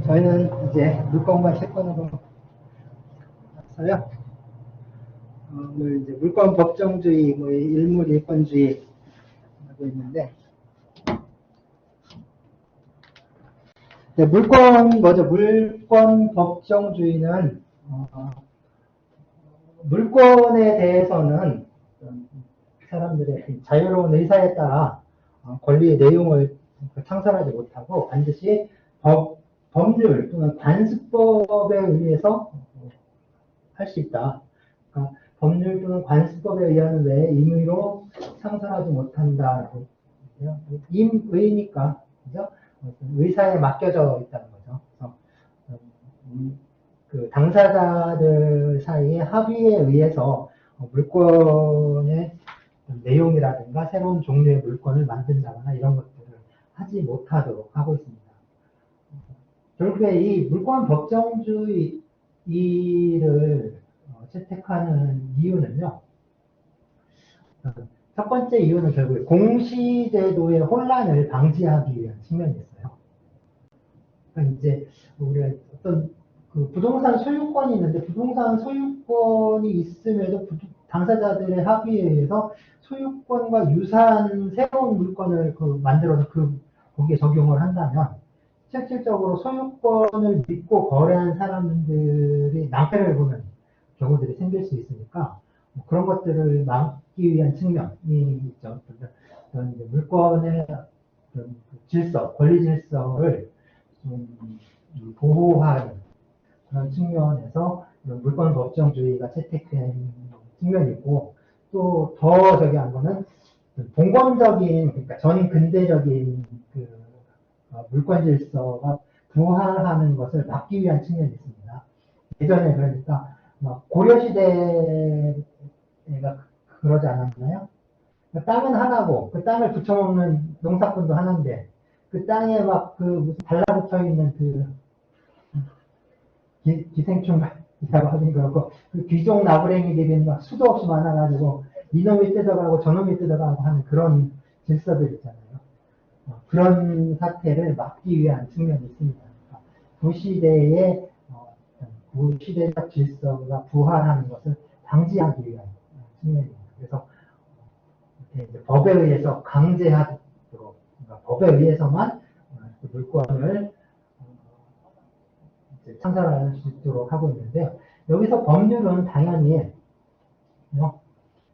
저희는 이제 물권과 채권으로 왔어요. 오늘 이제 물권 법정주의, 일물 일권주의 하고 있는데, 물권 법정주의는 물권에 대해서는 사람들의 자유로운 의사에 따라 권리의 내용을 창설하지 못하고 반드시 법률 또는 관습법에 의해서 할 수 있다. 그러니까 법률 또는 관습법에 의한 외에 임의로 창설하지 못한다라고. 임의니까, 그죠? 의사에 맡겨져 있다는 거죠. 그래서 그 당사자들 사이의 합의에 의해서 물권의 내용이라든가 새로운 종류의 물건을 만든다거나 이런 것들을 하지 못하도록 하고 있습니다. 결국에 이 물권 법정주의를 채택하는 이유는요. 첫 번째 이유는 결국 공시제도의 혼란을 방지하기 위한 측면이 있어요. 그러니까 이제 우리가 어떤 그 부동산 소유권이 있는데 부동산 소유권이 있음에도 당사자들의 합의에 의해서 소유권과 유사한 새로운 물건을 만들어서 거기에 적용을 한다면 실질적으로 소유권을 믿고 거래한 사람들이 낭패를 보는 경우들이 생길 수 있으니까 그런 것들을 막기 위한 측면이 있죠. 물건의 질서, 권리 질서를 보호하는 그런 측면에서 물권 법정주의가 채택된 측면이고, 또 더 저기한 거는 봉건적인, 그러니까 전인 근대적인 물권 질서가 부활하는 것을 막기 위한 측면이 있습니다. 예전에 그러니까 고려시대가 그러지 않았나요? 땅은 하나고 그 땅을 붙여먹는 농사꾼도 하나인데 그 땅에 무슨 달라붙어 있는 기생충이라고 하긴 그렇고 그 귀족 나부랭이들이 수도 없이 많아가지고 이놈이 뜯어가고 저놈이 뜯어가고 하는 그런 질서들 있잖아요. 그런 사태를 막기 위한 측면이 있습니다. 구시대의 구시대적 질서가 부활하는 것을 방지하기 위한 측면입니다. 그래서 법에 의해서 강제하도록, 그러니까 법에 의해서만 물권을 창설할 수 있도록 하고 있는데요. 여기서 법률은 당연히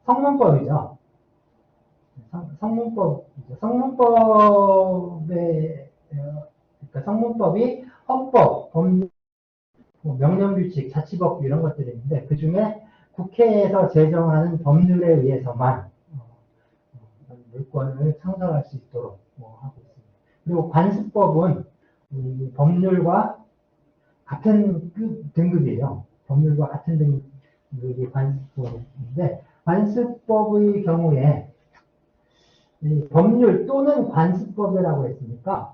성문법이죠. 그러니까 성문법이 헌법, 법률, 명령규칙, 자치법 이런 것들이 있는데 그 중에 국회에서 제정하는 법률에 의해서만 물권을 창설할 수 있도록 하고 있습니다. 그리고 관습법은 법률과 같은 등급이에요. 법률과 같은 등급이 관습법인데 관습법의 경우에 법률 또는 관습법이라고 했으니까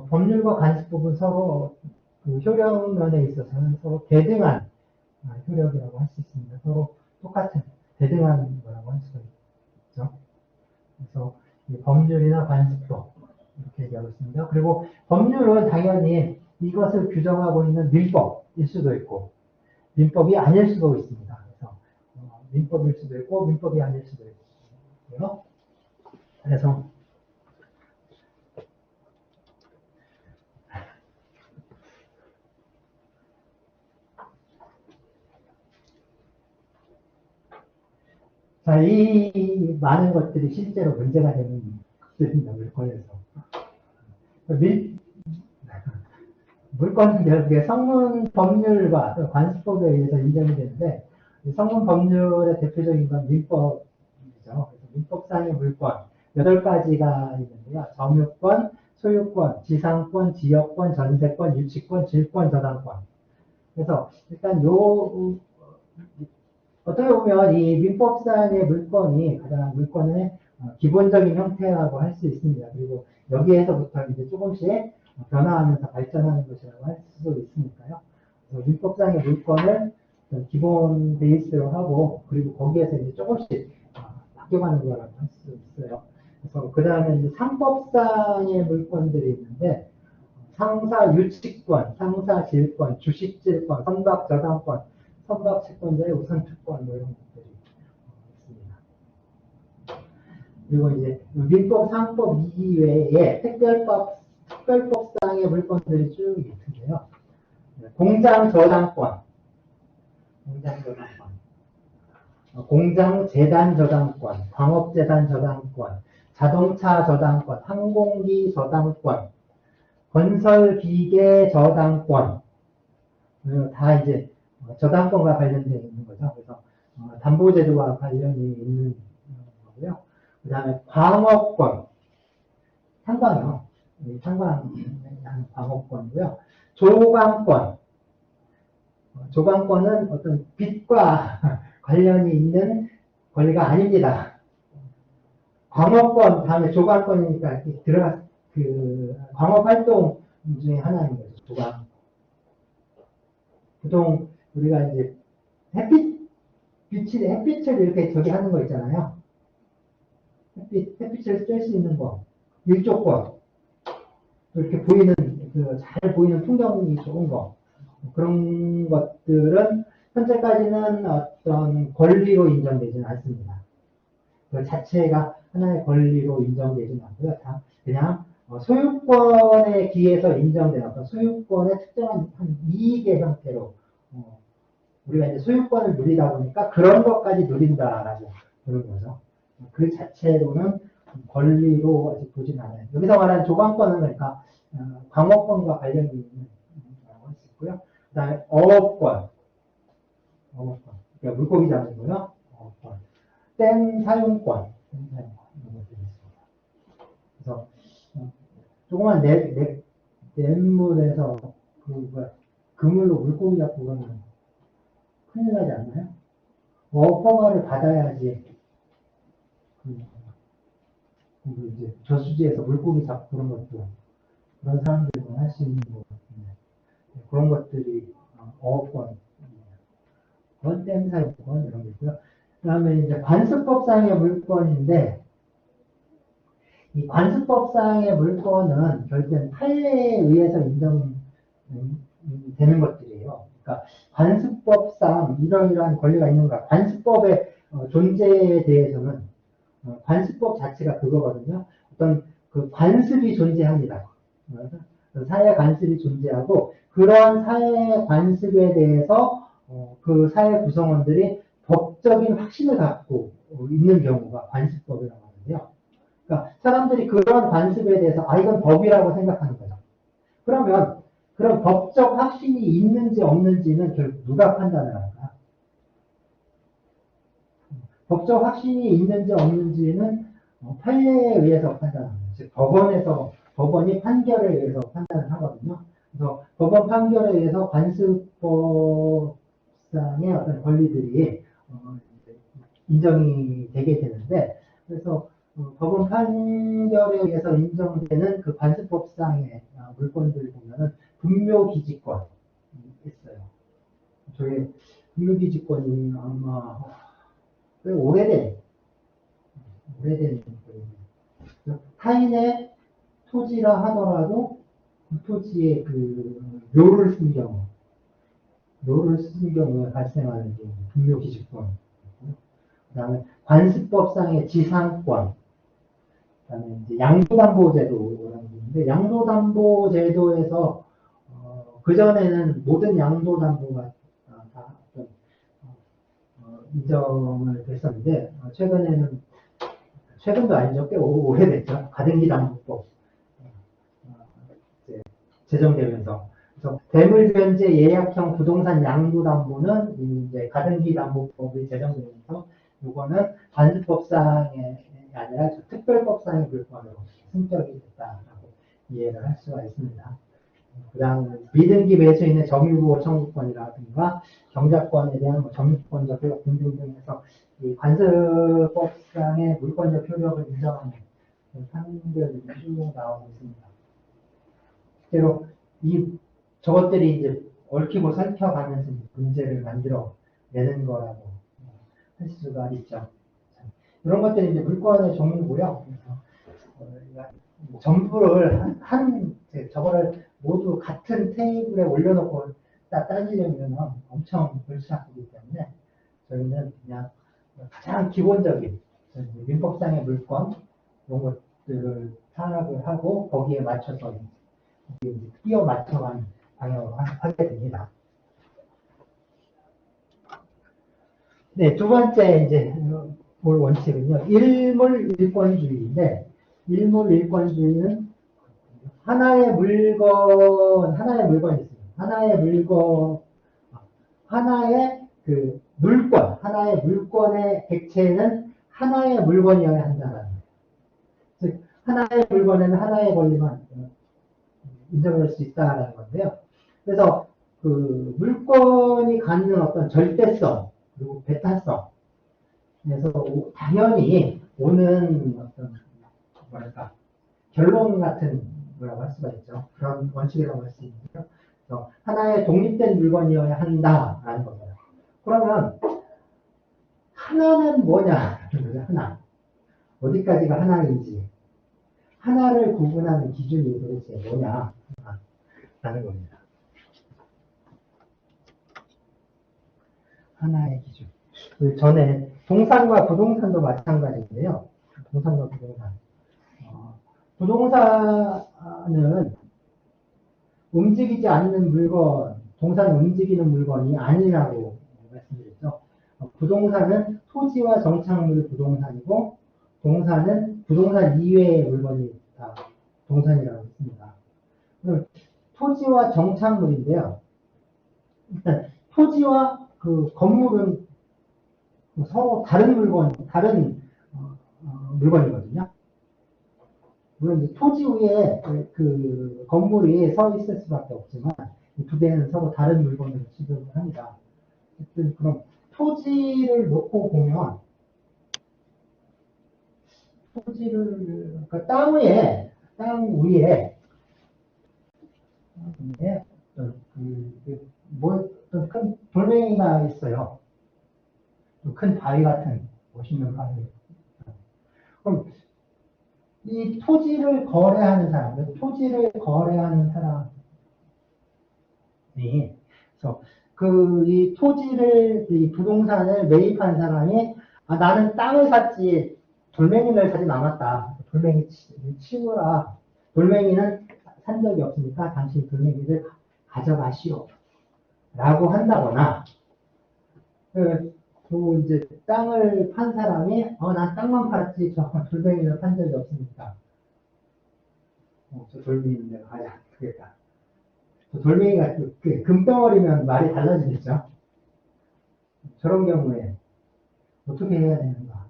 법률과 관습법은 서로 효력면에 있어서는 서로 대등한 효력이라고 할 수 있습니다. 서로 똑같은 대등한 거라고 할 수가 있죠. 그래서 법률이나 관습법 이렇게 얘기하고 있습니다. 그리고 법률은 당연히 이것을 규정하고 있는 민법일 수도 있고 민법이 아닐 수도 있습니다. 그래서 민법일 수도 있고 민법이 아닐 수도 있고요. 그래서 자, 이 많은 것들이 실제로 문제가 되는 것들입니다. 물권에서. 물권은 결국에 성문 법률과 관습법에 의해서 인정이 되는데 성문 법률의 대표적인 건 민법이죠. 그래서 민법상의 물권 8가지가 있는데요. 점유권, 소유권, 지상권, 지역권, 전세권, 유치권, 질권, 저당권. 그래서 일단 어떻게 보면 이 민법상의 물권이 가장 물권의 기본적인 형태라고 할 수 있습니다. 그리고 여기에서부터 이제 조금씩 변화하면서 발전하는 것이라고 할 수도 있으니까요. 민법상의 물권을 기본 베이스로 하고 그리고 거기에서 이제 조금씩 바뀌어가는 거라고 할 수 있어요. 그래서 그 다음에 이제 상법상의 물권들이 있는데 상사 유치권, 상사 질권, 주식 질권, 선박 저당권, 선박 채권자의 우선 특권 뭐 이런 것들이 있습니다. 그리고 이제 민법, 상법 이외에 특별법상의 물건들이 쭉 있는데요. 공장 저당권, 공장 재단 저당권, 광업재단 저당권, 자동차 저당권, 항공기 저당권, 건설기계 저당권, 다 이제 저당권과 관련되어 있는 거죠. 그래서 담보제도와 관련이 있는 거고요. 그 다음에 광업권, 탄광이요. 탄광하는 광업권이고요. 조광권, 조광권은 어떤 빚과 관련이 있는 권리가 아닙니다. 광업권 다음에 조광권이니까 들어가 그 광업 활동 중에 하나인 거죠. 조광. 보통 우리가 이제 햇빛을 이렇게 저기 하는 거 있잖아요. 햇빛을 쬐 수 있는 거, 일조권, 이렇게 보이는 잘 보이는 풍경이 좋은 거, 그런 것들은 현재까지는 어떤 권리로 인정되지는 않습니다. 그 자체가 하나의 권리로 인정되지는 않고요. 다 그냥 소유권에 기해서 인정되는 어떤 소유권의 특정한 이익의 형태로 우리가 이제 소유권을 누리다 보니까 그런 것까지 누린다라고 그런 거죠. 그 자체로는 권리로 아직 보진 않아요. 여기서 말하는 조광권은 그러니까 광업권과 관련이 있는 거라고 할 수 있고요. 그 다음에 어업권. 그러니까 물고기 잡는 어업권. 댐 사용권. 이런 것들이 있습니다. 그래서 조그만 냇물에서 그물로 물고기 잡고 그러면 큰일 나지 않나요? 허가를 받아야지 이제 저수지에서 물고기 잡고 그런 것도 그런 사람들은 할 수 있는 거 같은데 그런 것들이 어업권, 댐 사용권 이런 게 있고요. 그 다음에 이제 관습법상의 물건인데 이 관습법상의 물건은 결국엔 판례에 의해서 인정되는 것들이에요. 그러니까 관습법상 이러이러한 권리가 있는가. 관습법의 존재에 대해서는 관습법 자체가 그거거든요. 어떤 그 관습이 존재합니다. 사회 관습이 존재하고 그러한 사회 관습에 대해서 그 사회 구성원들이 법적인 확신을 갖고 있는 경우가 관습법이라고 하는데요. 그러니까 사람들이 그런 관습에 대해서 이건 법이라고 생각하는 거죠. 그러면 그런 법적 확신이 있는지 없는지는 결국 누가 판단을 할까? 법적 확신이 있는지 없는지는 판례에 의해서 판단합니다. 즉 법원이 판결에 의해서 판단을 하거든요. 그래서 법원 판결에 의해서 관습법상의 어떤 권리들이 인정이 되게 되는데 그래서 법원 판결에 의해서 인정되는 그 관습법상의 물건들 보면은 분묘기지권이 있어요. 저게 분묘기지권이 아마 꽤 오래된 타인의 토지라 하더라도 그 토지에 묘를 쓴 경우에 발생하는 분묘기지권. 그 다음에 관습법상의 지상권. 그 다음에 이제 양도담보제도라는 게 있는데, 양도담보제도에서, 그전에는 모든 양도담보가 다 인정을 됐었는데, 최근도 아니죠. 꽤 오래됐죠. 가등기담보법. 제정되면서. 그래서 대물변제 예약형 부동산 양도담보는 이제 가등기담보법이 제정되면서 이거는 관습법상의 아니라 특별법상의 물건으로 승격이 됐다라고 이해를 할 수가 있습니다. 그 다음 미등기 매수인의 정유보호 청구권이라든가 경작권에 대한 점유권적 효력 등등등에서 이 관습법상의 물권적 효력을 인정하는 판결이 쭉 나오고 있습니다. 실제로 저것들이 이제 얽히고 설켜가면서 문제를 만들어 내는 거라고 할 수가 있죠. 이런 것들이 이제 물권의 종류고요. 그래서 전부를 저거를 모두 같은 테이블에 올려놓고 따지려면 엄청 골치 아프기 때문에 저희는 그냥 가장 기본적인 민법상의 물권 이런 것들을 파악을 하고 거기에 맞춰서 끼워 맞춰가는 방향으로 하게 됩니다. 네, 두 번째 이제 볼 원칙은요. 일물일권주의인데 일물일권주의는 하나의 물건이 있어요. 하나의 물건의 객체는 하나의 물건이어야 한다는 거예요. 즉, 하나의 물건에는 하나의 권리만 인정할 수 있다는 건데요. 그래서 그 물건이 갖는 어떤 절대성, 그리고 배타성, 그래서 당연히 오는 어떤, 뭐랄까, 결론 같은 거라고 할 수가 있죠. 그런 원칙이라고 할 수 있는데요. 그래서 하나의 독립된 물건이어야 한다라는 겁니다. 그러면 하나는 뭐냐? 하나. 어디까지가 하나인지. 하나를 구분하는 기준이 도대체 뭐냐? 라는 겁니다. 하나의 기준. 그 전에 동산과 부동산도 마찬가지인데요. 동산과 부동산. 부동산은 움직이지 않는 물건, 동산은 움직이는 물건이 아니라고 말씀드렸죠. 부동산은 토지와 정착물 부동산이고, 동산은 부동산 이외의 물건이 다 동산이라고 했습니다. 그럼 토지와 정착물인데요. 일단 토지와 그 건물은 서로 다른 물건이거든요. 물론 이제 토지 위에 그 건물이 서 있을 수밖에 없지만 이 두 개는 서로 다른 물건으로 취급을 합니다. 어쨌든 그럼 토지를 놓고 보면 그러니까 땅 위에 어떤 큰 돌멩이가 있어요. 큰 바위 같은 멋있는 바위. 그럼 이 토지를 거래하는 사람이 그래서 이 토지를 이 부동산을 매입한 사람이 나는 땅을 샀지 돌멩이를 사진 않았다. 돌멩이 치우라. 돌멩이는 산 적이 없으니까 당신 돌멩이를 가져가시오. 라고 한다거나 또 이제 땅을 판 사람이 난 땅만 팔았지 저 돌멩이를 판 적이 없으니까 저 돌멩이는 내가 가지 않겠다. 저 돌멩이가 금덩어리면 말이 달라지겠죠. 저런 경우에 어떻게 해야 되는가?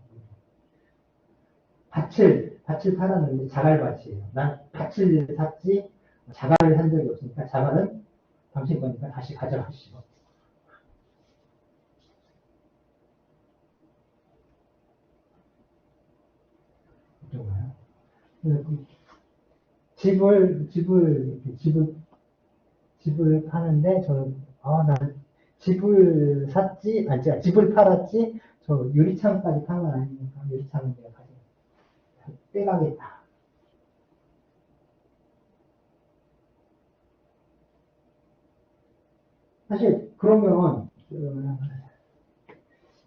밭을 팔았는데 자갈밭이에요. 난 밭을 샀지 자갈을 산 적이 없으니까 자갈은 당신 거니까 다시 가져가시오. 집을 파는데 난 집을 샀지, 집을 팔았지, 저 유리창까지 판 건 아니니까 유리창은 내가 떼가겠다. 사실 그러면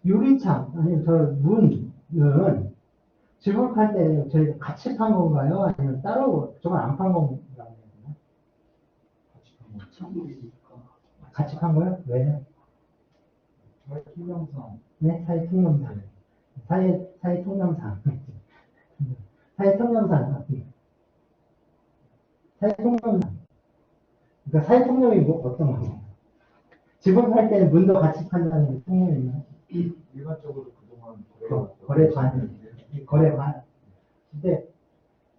유리창 아니면 저 문은 집을 팔 때 저희가 같이 판 건가요? 아니면 따로 저건 안 판 건가요? 같이 판 거요? 왜? 사회 통념상. 네, 사회 통념상. 사회 통념상. 사회 통념상. 사회 통념상. 그러니까 사회 통념이 어떤 거예요? 집을 팔 때는 문도 같이 판다는 게 통념이나요? 일반적으로 그동안 거래 관행. 근데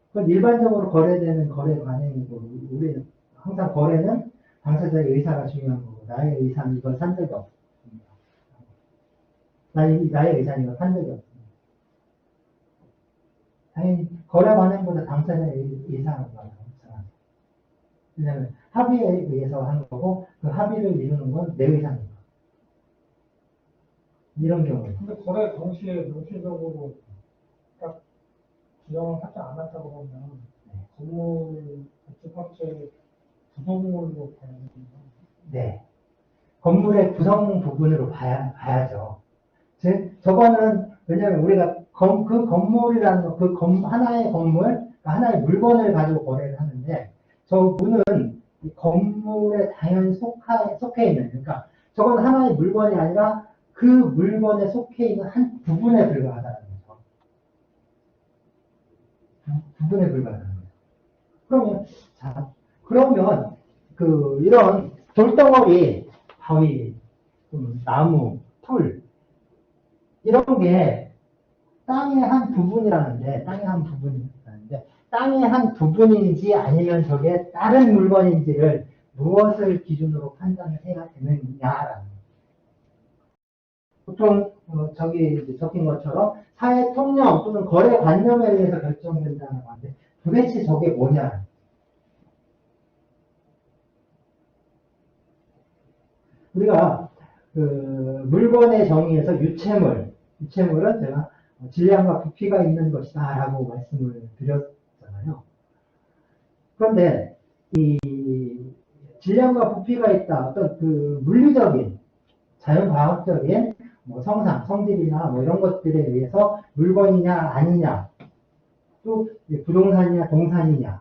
그건 일반적으로 거래되는 거래 관행이고 우리는 항상 거래는 당사자의 의사가 중요한 거고 나의 의사는 이걸 산 적이 없습니다. 나의 의사는 이걸 산 적이 없습니다. 당연히 거래 관행보다 당사자의 의사가 많아요. 왜냐하면 합의에 의해서 하는 거고 그 합의를 이루는 건 내 의사입니다. 이런 경우에. 근데 거래 동시에 명시적으로 딱 지정을 하지 않았다고 하면 건물 건축 합체 구성물로 봐야 됩니다. 네. 건물의 구성 부분으로 봐야죠. 저거는, 왜냐면 우리가 그 건물이라는, 하나의 건물, 그러니까 하나의 물건을 가지고 거래를 하는데, 저 문은 이 건물에 당연히 속해 있는, 그러니까 저건 하나의 물건이 아니라 그 물건에 속해 있는 한 부분에 불과하다는 거죠. 부분에 불과하다는 거죠. 그러면, 이런 돌덩어리, 바위, 나무, 풀, 이런 게 땅의 한 부분이라는데, 땅의 한 부분인지 아니면 저게 다른 물건인지를 무엇을 기준으로 판단을 해야 되느냐라는 거예요. 보통 저기 이제 적힌 것처럼 사회 통념 또는 거래 관념에 의해서 결정된다는 건데 도대체 저게 뭐냐? 우리가 물건의 정의에서 유체물은 제가 질량과 부피가 있는 것이다라고 말씀을 드렸잖아요. 그런데 이 질량과 부피가 있다 어떤 물리적인 자연과학적인 성상, 성질이나 이런 것들에 의해서 물건이냐 아니냐, 또 부동산이냐 동산이냐,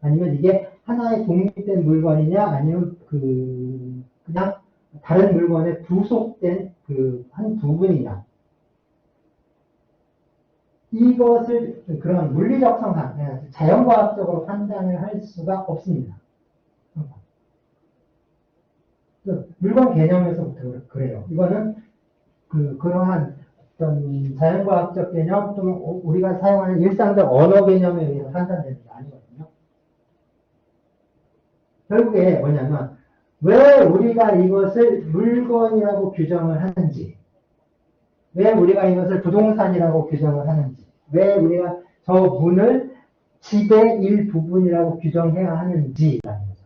아니면 이게 하나의 독립된 물건이냐, 아니면 그냥 다른 물건에 부속된 한 부분이냐. 이것을 그런 물리적 성상, 자연과학적으로 판단을 할 수가 없습니다. 물건 개념에서부터 그래요. 이거는 그러한 어떤 자연과학적 개념 또는 우리가 사용하는 일상적 언어 개념에 의해서 판단되는 게 아니거든요. 결국에 뭐냐면 왜 우리가 이것을 물건이라고 규정을 하는지, 왜 우리가 이것을 부동산이라고 규정을 하는지, 왜 우리가 저 문을 집의 일부분이라고 규정해야 하는지라는 거죠.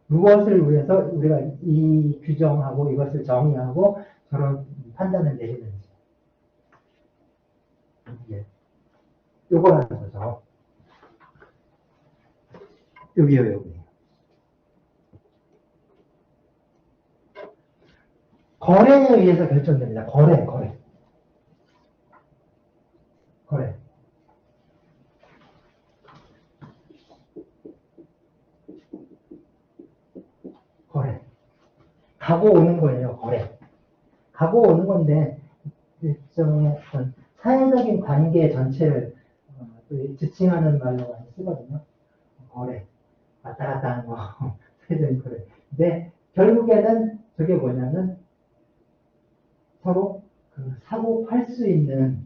무엇을 위해서 우리가 이 규정하고 이것을 정의하고 저런 판단을 내리는지. 요거라는 거죠. 여기요, 여기. 거래에 의해서 결정됩니다. 거래. 가고 오는 거예요, 거래. 가고 오는 건데, 일종의 어떤 사회적인 관계 전체를 지칭하는 말로 많이 쓰거든요. 거래. 왔다 갔다 하는 거. 사회적인 거래. 근데 결국에는 저게 뭐냐면 서로 사고 팔 수 있는,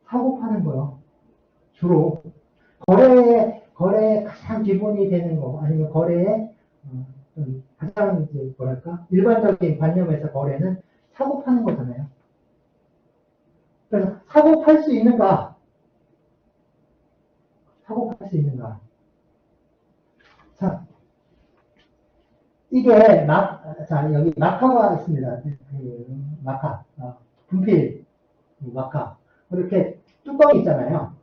사고 파는 거요. 주로. 거래의 가장 기본이 되는 거, 아니면 거래의 가장 이제 뭐랄까 일반적인 관념에서 거래는 사고 파는 거잖아요. 그래서 사고 팔 수 있는가? 사고 팔 수 있는가? 자, 이게 자 여기 마카가 있습니다. 마카, 분필 마카 이렇게 뚜껑이 있잖아요.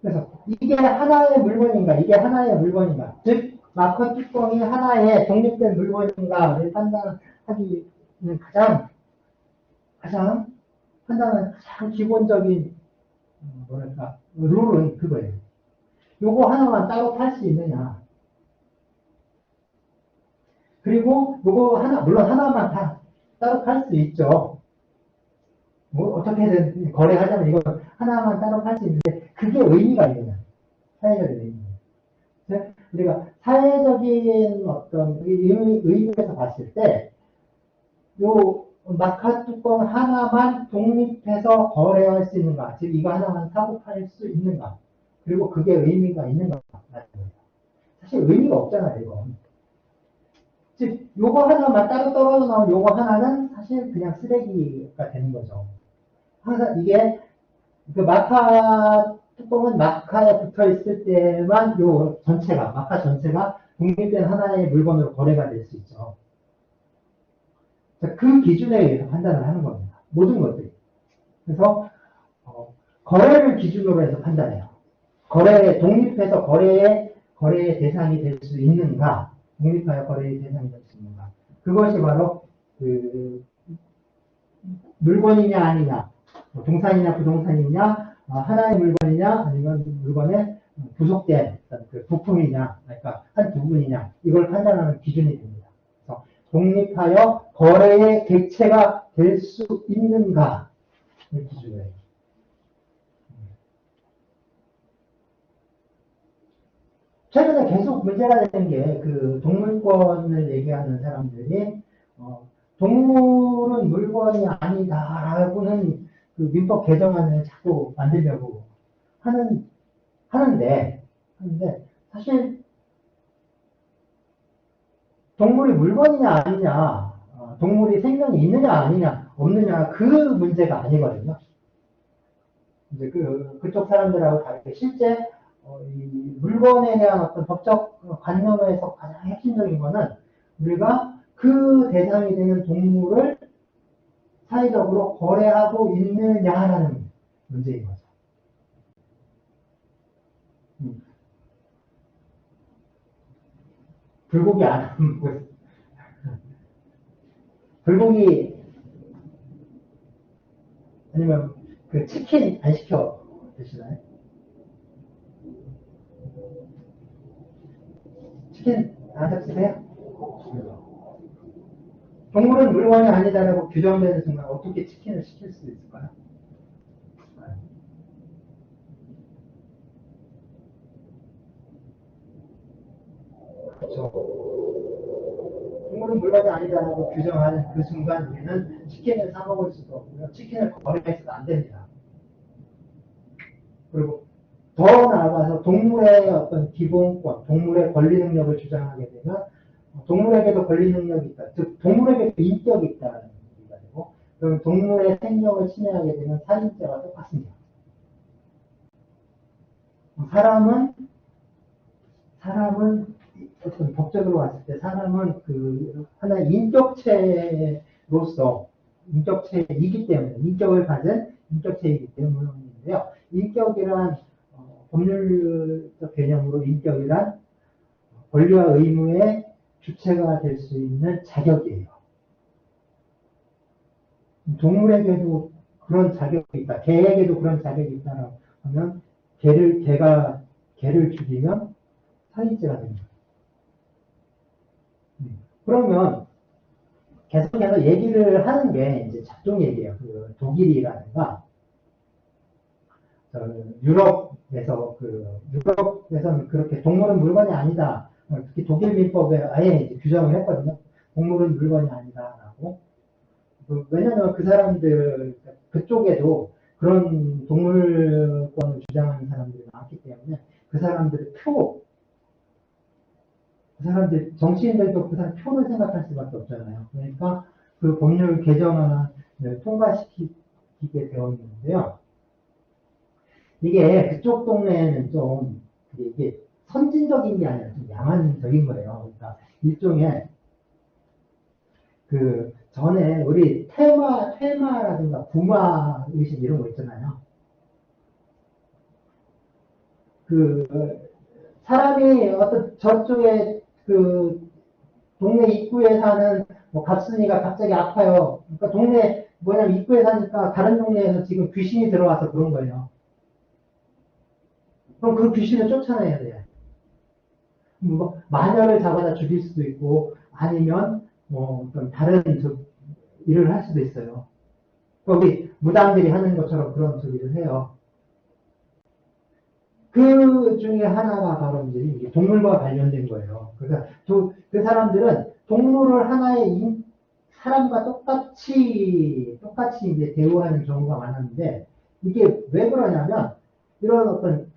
그래서 이게 하나의 물건인가? 이게 하나의 물건인가? 즉 마커 뚜껑이 하나의 독립된 물건인가를 판단하기는 가장 판단하는 가장 기본적인 뭐랄까 룰은 그거예요. 요거 하나만 따로 팔 수 있느냐? 그리고 요거 물론 하나만 다 따로 팔 수 있죠. 뭐 어떻게든 거래하자면 이거 하나만 따로 팔 수 있는데 그게 의미가 있느냐? 사회적인 의미. 우리가 사회적인 어떤 의미에서 봤을 때, 요 마카 뚜껑 하나만 독립해서 거래할 수 있는가? 즉, 이거 하나만 사고 팔 수 있는가? 그리고 그게 의미가 있는가? 사실 의미가 없잖아요, 이건. 즉, 요거 하나만 따로 떨어져 나온 요거 하나는 사실 그냥 쓰레기가 되는 거죠. 항상 이게, 마카 뚜껑은 마카에 붙어 있을 때만 마카 전체가 독립된 하나의 물건으로 거래가 될 수 있죠. 그 기준에 의해서 판단을 하는 겁니다. 모든 것들이. 그래서, 거래를 기준으로 해서 판단해요. 독립해서 거래의 대상이 될 수 있는가? 독립하여 거래의 대상이 될 수 있는가? 그것이 바로 그 물건이냐 아니냐, 동산이냐 부동산이냐, 하나의 물건이냐 아니면 물건에 부속된 그 부품이냐, 그러니까 한 부분이냐, 이걸 판단하는 기준이 됩니다. 그래서 독립하여 거래의 객체가 될 수 있는가를 기준으로 해요. 최근에 계속 문제가 되는 게 그 동물권을 얘기하는 사람들이 동물은 물건이 아니다라고는 그 민법 개정안을 자꾸 만들려고 하는데 사실 동물이 물건이냐 아니냐, 동물이 생명이 있느냐 아니냐 없느냐 그 문제가 아니거든요. 이제 그쪽 사람들하고 다르게 실제 이 물건에 대한 어떤 법적 관념에서 가장 핵심적인 거는 우리가 그 대상이 되는 동물을 사회적으로 거래하고 있느냐라는 문제인 거죠. 불고기 안 먹고 있어요. 불고기 아니면 그 치킨 안 시켜 드시나요? 치킨 안 드세요? 동물은 물건이 아니다라고 규정되는 순간 어떻게 치킨을 시킬 수 있을까요? 그렇죠. 동물은 물건이 아니다라고 규정하는 그 순간 우리는 치킨을 사 먹을 수도 없고요. 치킨을 거래해서도 안 됩니다. 그리고 더 나아가서 동물의 어떤 기본권, 동물의 권리 능력을 주장하게 되면 동물에게도 권리 능력이 있다. 즉 동물에게도 인격이 있다는 얘기가 되고, 그럼 동물의 생명을 침해하게 되면 살인죄와 똑같습니다. 사람은 어떤 법적으로 봤을 때 사람은 그 하나의 인격체이기 때문에 인격을 가진 인격체이기 때문인데요. 인격이란 법률적 개념으로 인격이란 권리와 의무의 주체가 될 수 있는 자격이에요. 동물에게도 그런 자격이 있다. 개에게도 그런 자격이 있다라고 하면 개를 죽이면 살인죄가 됩니다. 그러면 계속해서 얘기를 하는 게 이제 작종 얘기예요. 그 독일이라든가 유럽에서는 그렇게 동물은 물건이 아니다. 특히 독일 민법에 아예 이제 규정을 했거든요. 동물은 물건이 아니다라고. 왜냐하면 그 사람들 그쪽에도 그런 동물권을 주장하는 사람들이 많기 때문에 그 사람들 정치인들도 그 사람 표를 생각할 수밖에 없잖아요. 그러니까 그 법률 개정안을 통과시키게 되어 있는데요. 이게 그쪽 동네에는 좀 이게 선진적인 게 아니라 좀 야만적인 거예요. 그러니까 일종의 그 전에 우리 퇴마라든가 부마 의식 이런 거 있잖아요. 그 사람이 어떤 저쪽에 그 동네 입구에 사는 뭐 갑순이가 갑자기 아파요. 그러니까 동네 뭐냐면 입구에 사니까 다른 동네에서 지금 귀신이 들어와서 그런 거예요. 그럼 그 귀신을 쫓아내야 돼요. 뭐 마녀를 잡아다 죽일 수도 있고 아니면 뭐 어떤 다른 일을 할 수도 있어요. 거기 무당들이 하는 것처럼 그런 소리를 해요. 그 중에 하나가 바로 이제 동물과 관련된 거예요. 그러니까 그 사람들은 동물을 하나의 사람과 똑같이 이제 대우하는 경우가 많았는데 이게 왜 그러냐면 이런 어떤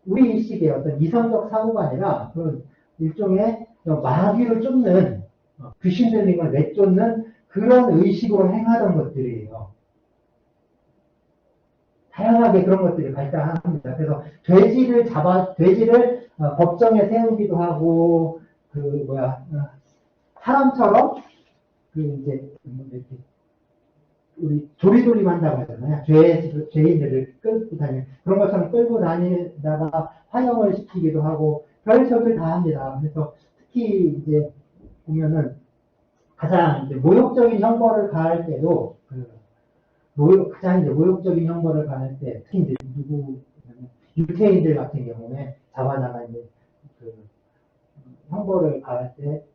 우리 일식의 어떤 이성적 사고가 아니라 그런 일종의 마귀를 쫓는 귀신 들린 걸 내쫓는 그런 의식으로 행하던 것들이에요. 다양하게 그런 것들이 발달합니다. 그래서 돼지를 법정에 세우기도 하고 사람처럼 이제 이렇게 우리 조리돌림 한다고 하잖아요. 죄인들을 끌고 다니는 그런 것처럼 끌고 다니다가 화형을 시키기도 하고 별짓을 다 합니다. 그래서 특히 이제 보면은 가장 이제 모욕적인 형벌을 가할 때도 가장 이제 모욕적인 형벌을 가할 때 특히 이제 유태인들 같은 경우에 잡아다가 이제 그 형벌을 가할 때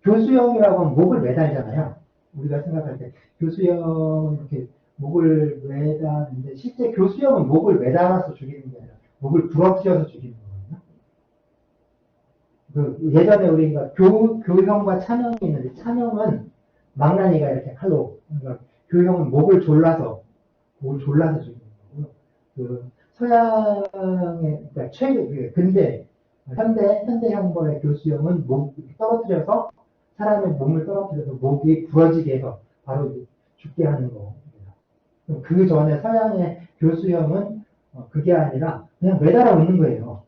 교수형이라고 하면 목을 매달잖아요. 우리가 생각할 때 교수형은 이렇게 목을 매다는데 실제 교수형은 목을 매달아서 죽이는 게 아니라 목을 부러뜨려서 죽이는 거거든요. 예전에 우리가 교형과 찬형이 있는데 찬형은 망나니가 이렇게 칼로 그러니까 교형은 목을 졸라서 죽이는 거고요. 서양의 그러니까 근대 현대 형벌의 교수형은 목 떨어뜨려서 사람의 몸을 떨어뜨려서 목이 부러지게 해서 바로 죽게 하는 겁니다. 그 전에 서양의 교수형은 그게 아니라 그냥 매달아 놓는 거예요.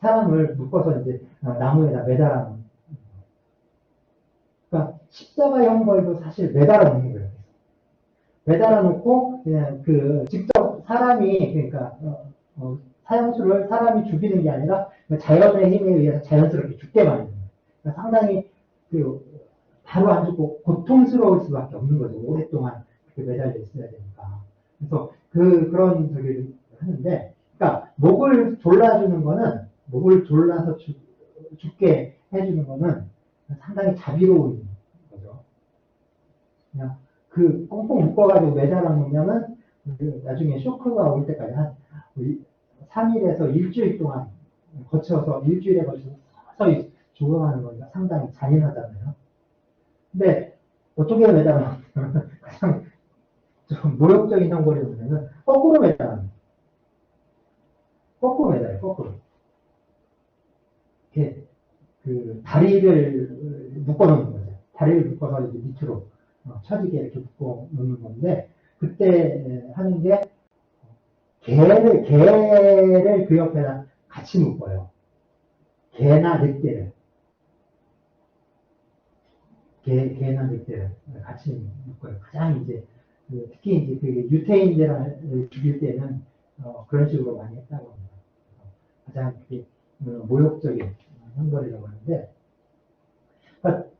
사람을 묶어서 이제 나무에다 매달아 놓는. 그러니까 십자가 형벌도 사실 매달아 놓는 거예요. 매달아 놓고 그냥 직접 사람이 그러니까 사형수를 사람이 죽이는 게 아니라 자연의 힘에 의해서 자연스럽게 죽게 만드는 거예요. 그러니까 상당히 바로 안 죽고 고통스러울 수밖에 없는 거죠. 오랫동안 그렇게 매달려 있어야 되니까. 그래서 그런 저기를 하는데, 그러니까 목을 졸라서 죽게 해주는 거는 상당히 자비로운 거죠. 그냥 꽁꽁 묶어가지고 매달아 놓으면은 나중에 쇼크가 올 때까지 한 3일에서 일주일 동안 일주일에 걸쳐서 서서히 죽어가는 거니까 상당히 잔인하잖아요. 근데 어떻게 매달아 놓으면 가장 좀 모욕적인 형벌이 뭐냐면 거꾸로 매달아 놓는 거꾸로 매달아요. 거꾸로. 이렇게 다리를 묶어 놓는 거죠. 다리를 묶어서 이제 밑으로 처지게 이렇게 묶어 놓는 건데 그때 하는 게 개를 그 옆에다 같이 묶어요. 개나 늑대를. 개나 늑대를 같이 묶어요. 가장 이제, 특히 이제 유태인들을 죽일 때는, 그런 식으로 많이 했다고 합니다. 가장 모욕적인 형벌이라고 하는데, 그러니까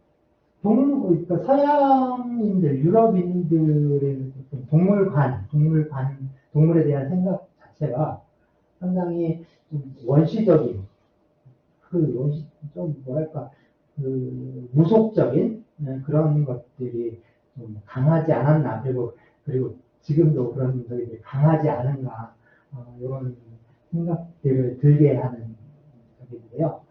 그러니까 서양인들, 유럽인들의 동물에 대한 생각 자체가 상당히 좀 원시적인, 좀 뭐랄까, 무속적인 그런 것들이 좀 강하지 않았나, 그리고 지금도 그런 것들이 강하지 않은가, 이런 생각들을 들게 하는 적인데요.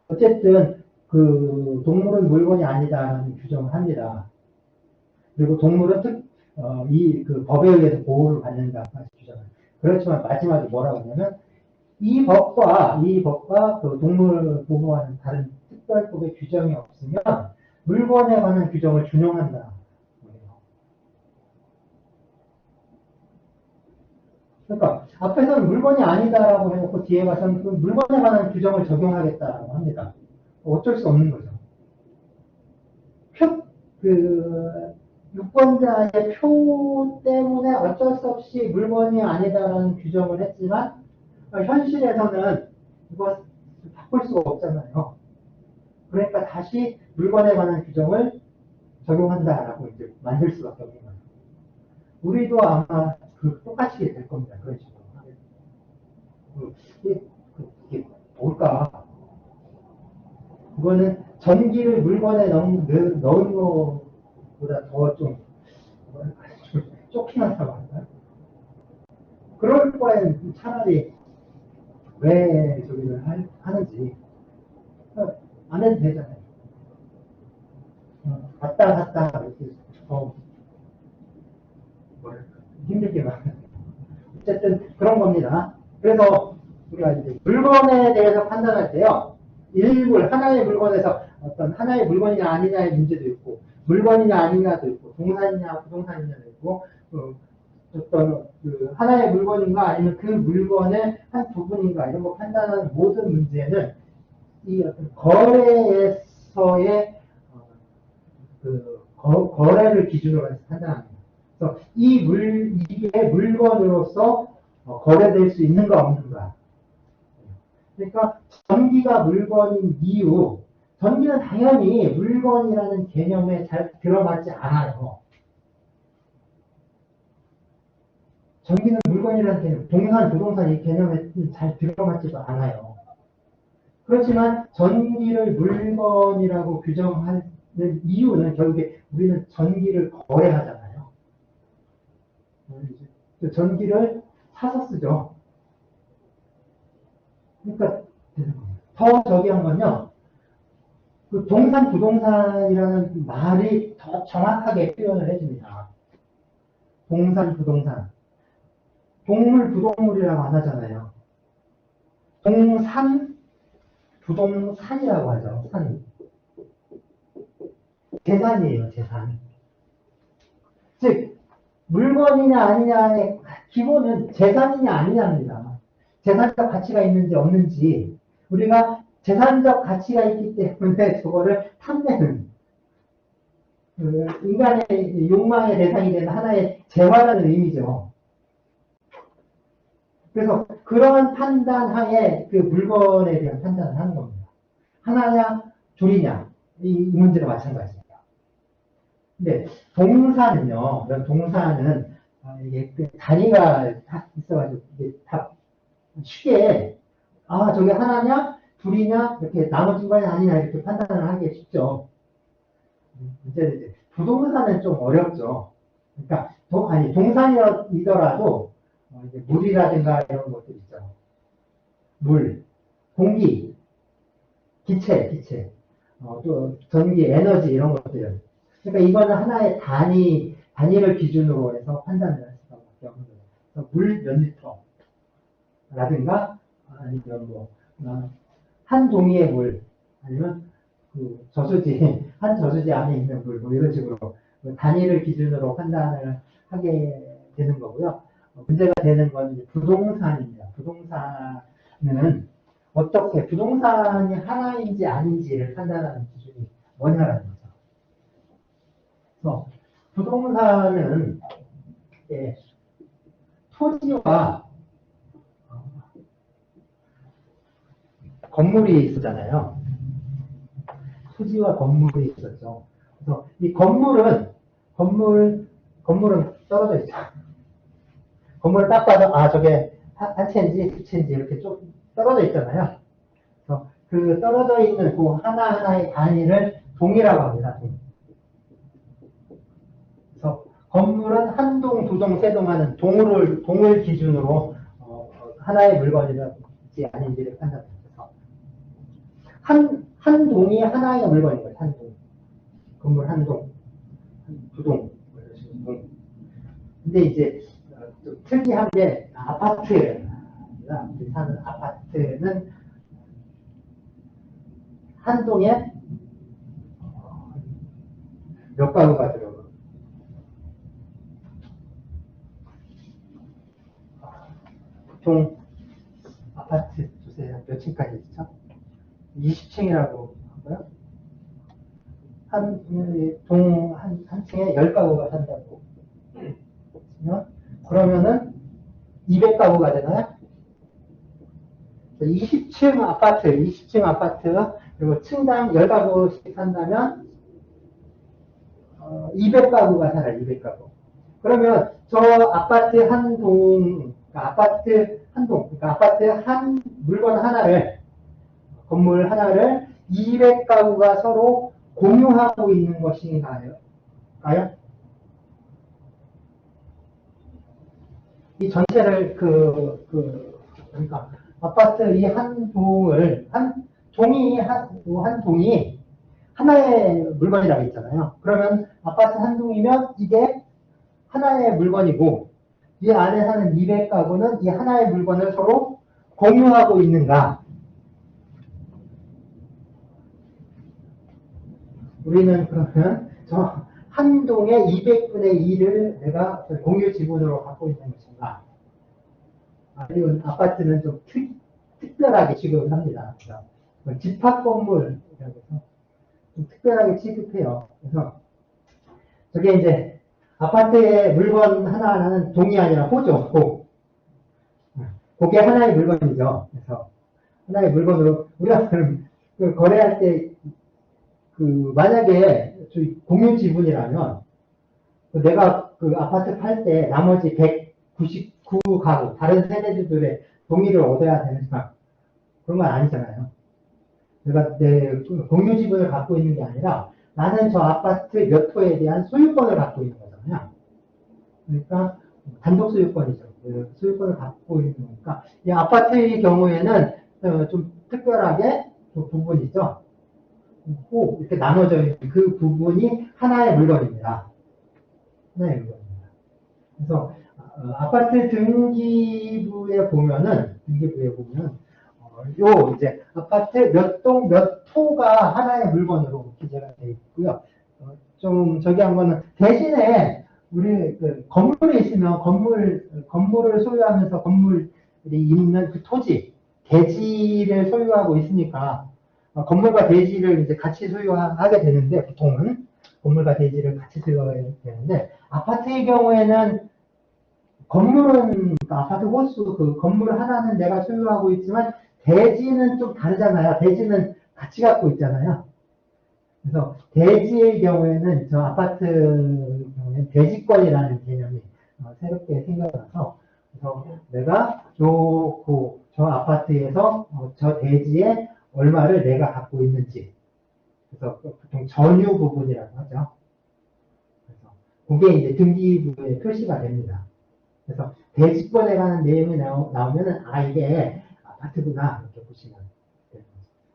어쨌든 동물은 물건이 아니다라는 규정을 합니다. 그리고 동물은 법에 의해서 보호를 받는다까지 규정을. 그렇지만 마지막에 뭐라고 하냐면 이 법과 동물을 보호하는 다른 특별법의 규정이 없으면 물건에 관한 규정을 준용한다. 그러니까 앞에서는 물건이 아니다라고 해놓고 뒤에 가서는 그 물건에 관한 규정을 적용하겠다라고 합니다. 어쩔 수 없는 거죠. 유권자의 표 때문에 어쩔 수 없이 물건이 아니다라는 규정을 했지만 현실에서는 이거 바꿀 수가 없잖아요. 그러니까 다시 물건에 관한 규정을 적용한다라고 이제 만들 수밖에 없는 거예요. 우리도 아마 똑같이 될 겁니다. 그런 식으로. 이게 뭘까? 그거는 전기를 물건에 넣은 것보다 더 좀 쇼킹하다고 할까요? 그럴 바엔 차라리 왜 저기를 하는지 안 해도 되잖아요. 갔다 이렇게 힘들게 막 어쨌든 그런 겁니다. 그래서 우리가 이제 물건에 대해서 판단할 때요, 하나의 물건에서 어떤 하나의 물건이냐 아니냐의 문제도 있고, 물건이냐 아니냐도 있고, 동산이냐 부동산이냐도 있고, 어떤 하나의 물건인가 아니면 그 물건의 한 부분인가 이런 거 판단하는 모든 문제는 이 어떤 거래에서의 거래를 기준으로 해서 판단합니다. 그래서 이게 물건으로서 거래될 수 있는가 없는가. 그러니까 전기가 물건인 이유, 전기는 당연히 물건이라는 개념에 잘 들어맞지 않아요. 전기는 물건이라는 개념, 동산, 부동산 이 개념에 잘 들어맞지도 않아요. 그렇지만 전기를 물건이라고 규정하는 이유는 결국에 우리는 전기를 거래하잖아요. 전기를 사서 쓰죠. 그러니까 더 저기한 건요. 그 동산, 부동산이라는 말이 더 정확하게 표현을 해줍니다. 동산, 부동산. 동물, 부동물이라고 안 하잖아요. 동산, 부동산이라고 하죠. 산. 재산이에요, 재산. 즉, 물건이냐 아니냐의 기본은 재산이냐 아니냐입니다. 재산적 가치가 있는지 없는지 우리가 재산적 가치가 있기 때문에 저거를 탐내는 인간의 욕망의 대상이 되는 하나의 재화라는 의미죠. 그래서 그러한 판단하에 그 물건에 대한 판단을 하는 겁니다. 하나냐 둘이냐 이 문제가 마찬가지입니다. 근데 동사는요. 동사는 이게 그 단위가 있어가지고 이게 다 쉽게 저게 하나냐 둘이냐 이렇게 나머진 거냐 아니냐 이렇게 판단을 하기 쉽죠. 이제 부동산은 좀 어렵죠. 그러니까 동산이더라도 이제 물이라든가 이런 것들 있죠. 물, 공기, 기체, 또 전기, 에너지 이런 것들. 그러니까 이거는 하나의 단위를 기준으로 해서 판단을 할 수밖에 없는 거예요. 물 몇 리터라든가 아니면 한 동이의 물 아니면 그 한 저수지 안에 있는 물 이런 식으로 단위를 기준으로 판단을 하게 되는 거고요. 문제가 되는 건 부동산입니다. 부동산은 어떻게 부동산이 하나인지 아닌지를 판단하는 기준이 뭐냐라는 거죠. 그래서 부동산은 토지와 건물이 있었잖아요. 토지와 건물이 있었죠. 그래서 이 건물은 떨어져 있죠. 건물을 딱 봐도 저게 한 채인지 두 채인지 이렇게 좀 떨어져 있잖아요. 그래서 그 떨어져 있는 그 하나하나의 단위를 동이라고 합니다. 그래서 건물은 한 동, 두 동, 세 동 하는 동을 기준으로 하나의 물건이든지 아닌지를 판단합니다. 한 동이 하나의 물건인 거예요. 한 동. 건물 한 동, 두 동. 근데 이제 좀 특이한 게 아파트입니다. 우리 사는 아파트는 한 동에 몇 가구가 들어가요? 보통 아파트 주세요. 몇 층까지 있죠? 20층이라고 하고요. 한 층에 10가구가 산다고. 그러면은 200가구가 되나요? 20층 아파트, 그리고 층당 10가구씩 산다면 200가구가 살아요, 200가구. 그러면 저 아파트 한 동, 그러니까 아파트 한 물건 하나를, 건물 하나를 200가구가 서로 공유하고 있는 것인가요? 이 전체를 그러니까 아파트 이 한 동이 하나의 물건이라고 했잖아요. 그러면 아파트 한 동이면 이게 하나의 물건이고 이 안에 사는 200가구는 이 하나의 물건을 서로 공유하고 있는가? 우리는 그러면 저 한 동의 200분의 1을 내가 공유 지분으로 갖고 있는 것인가? 아니면 아파트는 좀 특별하게 취급을 합니다. 집합 건물이라고 해서 좀 특별하게 취급해요. 그래서 그게 이제 아파트의 물건 하나하나는 동이 아니라 호죠. 그게 하나의 물건이죠. 그래서 하나의 물건으로 우리가 그 거래할 때 그 만약에 공유 지분이라면 내가 그 아파트 팔 때 나머지 199가구 다른 세대주들의 동의를 얻어야 되는가 그런 건 아니잖아요. 내가 내 공유 지분을 갖고 있는 게 아니라 나는 저 아파트 몇 호에 대한 소유권을 갖고 있는 거잖아요. 그러니까 단독 소유권이죠. 그 소유권을 갖고 있는 거니까 이 아파트의 경우에는 좀 특별하게 그 부분이죠. 꼭 이렇게 나눠져 있는 그 부분이 하나의 물건입니다. 하나의 물건입니다. 그래서 아파트 등기부에 보면은 요 이제 아파트 몇 동 몇 호가 하나의 물건으로 기재가 되어 있고요. 좀 저기 한 거는 대신에 우리 그 건물이 있으면 건물을 소유하면서 건물이 있는 그 토지 대지를 소유하고 있으니까 건물과 대지를 이제 같이 소유하게 되는데 보통은 건물과 대지를 같이 소유하게 되는데 아파트의 경우에는 건물은 그러니까 아파트 호수 그 건물 하나는 내가 소유하고 있지만 대지는 좀 다르잖아요. 대지는 같이 갖고 있잖아요. 그래서 대지의 경우에는 저 아파트 경우에는 대지권이라는 개념이 새롭게 생겨나서 그래서 내가 저 아파트에서 저 대지에 얼마를 내가 갖고 있는지 그래서 보통 전유 부분이라고 하죠. 그래서 그게 이제 등기부에 표시가 됩니다. 그래서 대지권에 관한 내용이 나오면은 이게 아파트구나 이렇게 보시면 돼요.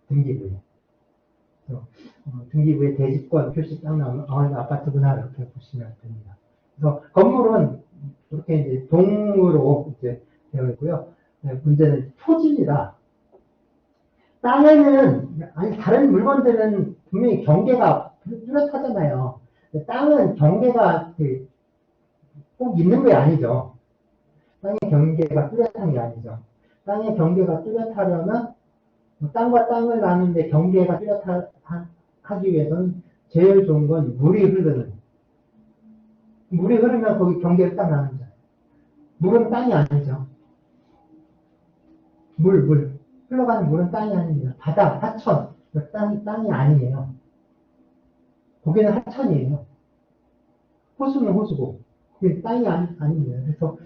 등기부에. 그래서 등기부에 대지권 표시 딱 나오면 이거 아파트구나 이렇게 보시면 됩니다. 그래서 건물은 이렇게 이제 동으로 이제 되어 있고요. 문제는 토지입니다. 땅에는 다른 물건들은 분명히 경계가 뚜렷하잖아요. 땅은 경계가 꼭 있는 게 아니죠. 땅의 경계가 뚜렷한 게 아니죠. 땅의 경계가 뚜렷하려면 땅과 땅을 나누는데 경계가 뚜렷하기 위해서는 제일 좋은 건 물이 흐르면 거기 경계를 딱 나누죠. 물은 땅이 아니죠. 흘러가는 물은 땅이 아닙니다. 바다, 하천, 땅이 아니에요. 거기는 하천이에요. 호수는 호수고, 그게 땅이 아닙니다. 그래서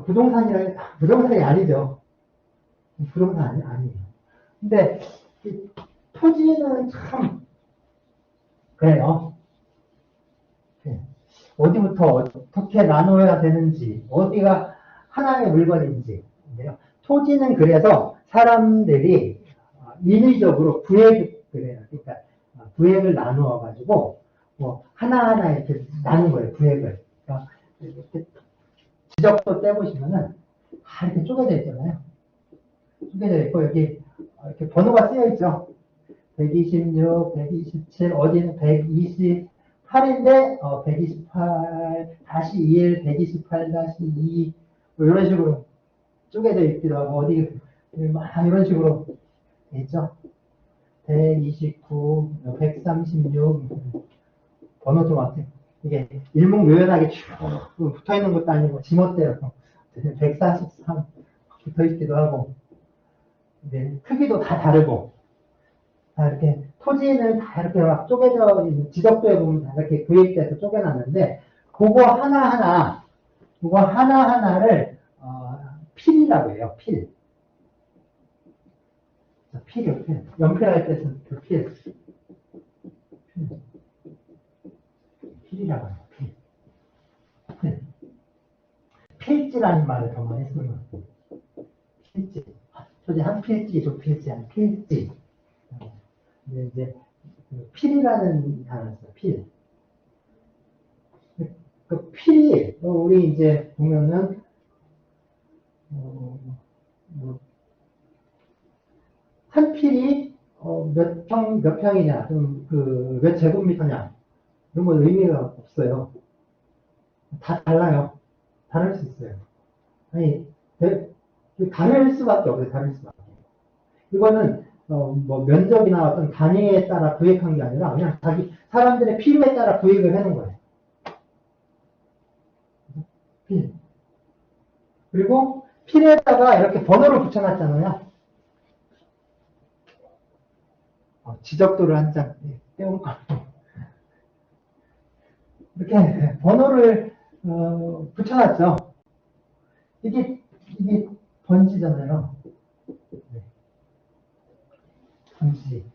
부동산이 아니죠. 부동산 아니에요. 근데 토지는 참 그래요. 어디부터 어떻게 나눠야 되는지, 어디가 하나의 물건인지인데요. 토지는 그래서 사람들이 인위적으로 구획을 해요. 그러니까 구획을 나누어 가지고 하나하나 이렇게 나눈 거예요. 구획을. 그러니까 이렇게 지적도 떼보시면은 다 이렇게 쪼개져 있잖아요. 쪼개져 있고 여기 이렇게 번호가 쓰여 있죠. 126, 127, 어디는 128인데 128-1, 128-2 이런 식으로 쪼개져 있기도 하고 어디 막 이런 식으로 있죠. 129, 136 번호 좀 어때요? 이게 일목요연하게 쭉 붙어 있는 것도 아니고 지멋대로 143 붙어 있기도 하고 크기도 다 다르고 이렇게 토지는 다 이렇게 막 쪼개져 있는 지적도에 보면 다 이렇게 구획돼서 쪼개놨는데 그거 하나하나를 필이라고 해요. 필이요. 연필할 때 쓴 그 필이라고 해요. 필지라는 말을 더 많이 쓰는 거예요. 필지. 토지 한 필지, 두 필지, 한 필지. 이제 필이라는 단어가 있어요. 필. 그 필이 우리 이제 보면은 한 필이 몇 평이냐, 몇 제곱미터냐 이런 건 의미가 없어요. 다 달라요. 다를 수 있어요. 아니 다를 수밖에 없어요. 다를 수밖에. 이거는 뭐 면적이나 어떤 단위에 따라 구획한 게 아니라 그냥 자기 사람들의 필요에 따라 구획을 해놓은 거예요. 필. 그리고 필에다가 이렇게 번호를 붙여놨잖아요. 지적도를 한 장 떼올 거. 이렇게 번호를 붙여놨죠. 이게 번지잖아요. 번지.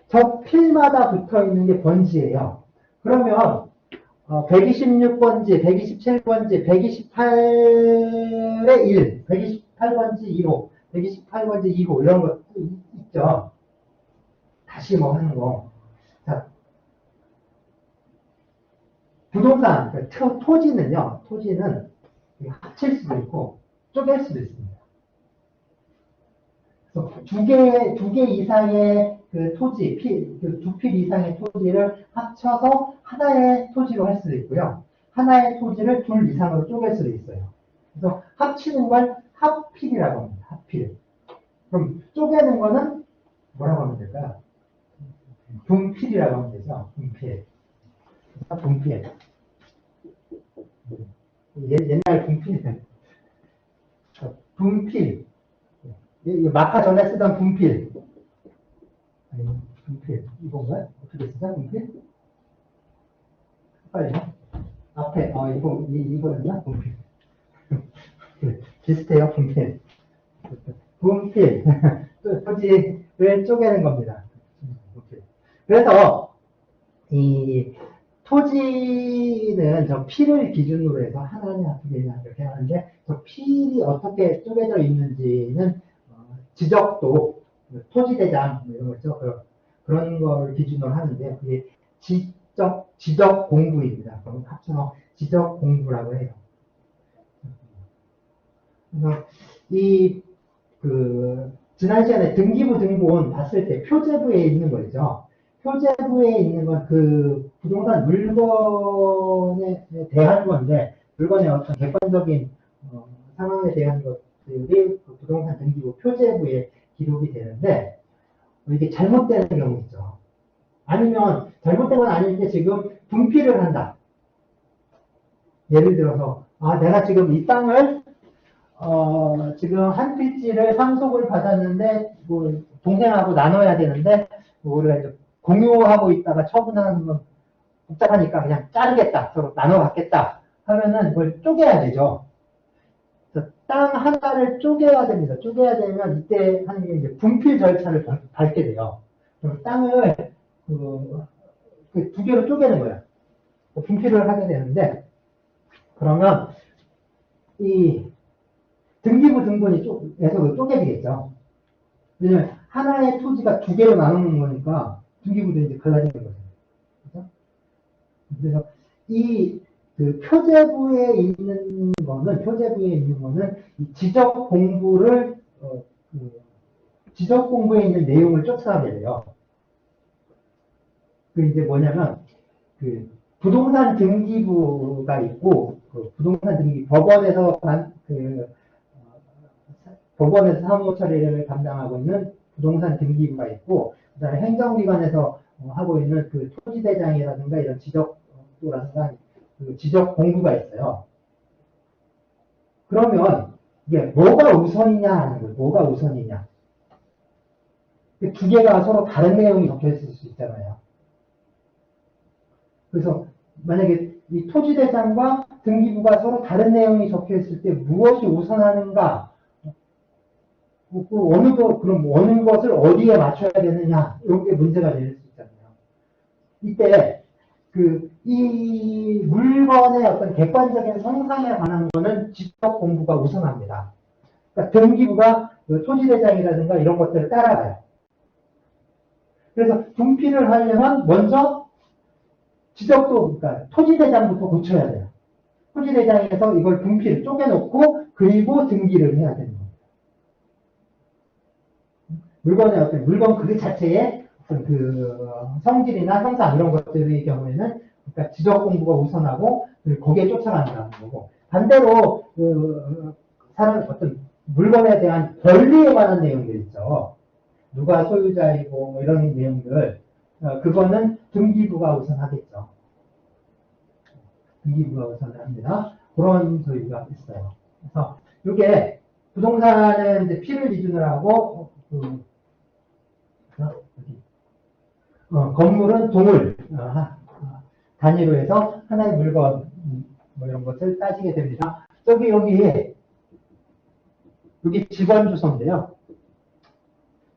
저 필마다 붙어 있는 게 번지예요. 그러면 126번지, 127번지, 128의 1, 128번지 2호, 128번지 2호 이런 것도 있죠. 다시 뭐 하는 거. 자, 부동산, 그러니까 토지는 합칠 수도 있고 쪼갤 수도 있습니다. 그래서 두 개 이상의 그 토지, 두 필 이상의 토지를 합쳐서 하나의 토지로 할 수도 있고요. 하나의 토지를 둘 이상으로 쪼갤 수도 있어요. 그래서 합치는 걸 합필이라고 합니다. 합필. 그럼 쪼개는 거는 뭐라고 하면 될까요? 분필이라고 하면 되죠. 분필. 분필. 옛날 분필. 분필. 마카 전에 쓰던 분필. 아니, 분필. 이건가요? 어떻게 쓰자, 분필? 빨리. 앞에, 이거였나? 분필. 비슷해요, 분필. 분필. 토지를 쪼개는 겁니다. 그래서, 이 토지는 저 필을 기준으로 해서 하나냐, 두 개냐, 이렇게 하는데, 저 필이 어떻게 쪼개져 있는지는 지적도, 토지대장, 이런 거 있죠. 그런 걸 기준으로 하는데, 그게 지적 공부입니다. 그럼 합쳐서 지적 공부라고 해요. 그래서 지난 시간에 등기부 등본 봤을 때 표제부에 있는 거 있죠. 표제부에 있는 건 그 부동산 물건에 대한 건데, 물건의 어떤 객관적인 상황에 대한 것들이 그 부동산 등기부 표제부에 기록이 되는데, 이게 잘못되는 경우 있죠. 아니면 잘못된 건 아닌데 지금 분필을 한다. 예를 들어서 내가 지금 이 땅을 지금 한 필지를 상속을 받았는데 뭐 동생하고 나눠야 되는데 우리가 이제 공유하고 있다가 처분하는 건 복잡하니까 그냥 자르겠다. 서로 나눠 갖겠다. 하면은 그걸 쪼개야 되죠. 땅 하나를 쪼개야 됩니다. 쪼개야 되면 이때 하는 게 이제 분필 절차를 밟게 돼요. 그럼 땅을 두 개로 쪼개는 거예요. 분필을 하게 되는데, 그러면 이 등기부 등본에서 쪼개지겠죠. 왜냐면 하나의 토지가 두 개로 나누는 거니까 등기부도 이제 갈라지는 거죠. 그렇죠? 그래서 그 표제부에 있는 거는 이 지적 공부에 있는 내용을 쫓아가게 돼요. 그 이제 뭐냐면 그 부동산 등기부가 있고 부동산 등기 법원에서 사무 처리를 담당하고 있는 부동산 등기부가 있고 그다음에 행정기관에서 하고 있는 그 토지대장이라든가 이런 지적도라든가 그 지적 공부가 있어요. 그러면 이게 뭐가 우선이냐 하는 거예요. 뭐가 우선이냐. 두 개가 서로 다른 내용이 적혀 있을 수 있잖아요. 그래서 만약에 이 토지대장과 등기부가 서로 다른 내용이 적혀 있을 때 무엇이 우선하는가? 그럼 어느 것을 어디에 맞춰야 되느냐? 이런 게 문제가 될 수 있잖아요. 이때 이 물건의 어떤 객관적인 성상에 관한 거는 지적 공부가 우선합니다. 그러니까 등기부가 토지대장이라든가 이런 것들을 따라가요. 그래서 분필을 하려면 먼저 그러니까 토지대장부터 고쳐야 돼요. 토지대장에서 이걸 분필을 쪼개놓고 그리고 등기를 해야 되는 겁니다. 물건 그 자체의 어떤 성질이나 형상 이런 것들의 경우에는 그러니까 지적 공부가 우선하고 거기에 쫓아간다는 거고 반대로 어떤 물건에 대한 권리에 관한 내용들 있죠. 누가 소유자이고 뭐 이런 내용들 그거는 등기부가 우선하겠죠. 등기부가 우선합니다. 그런 소유가 있어요. 그래서 이게 부동산은 이제 P를 기준으로 하고 건물은 동을 단위로 해서 하나의 물건 뭐 이런 것을 따지게 됩니다. 여기 직원 주소인데요.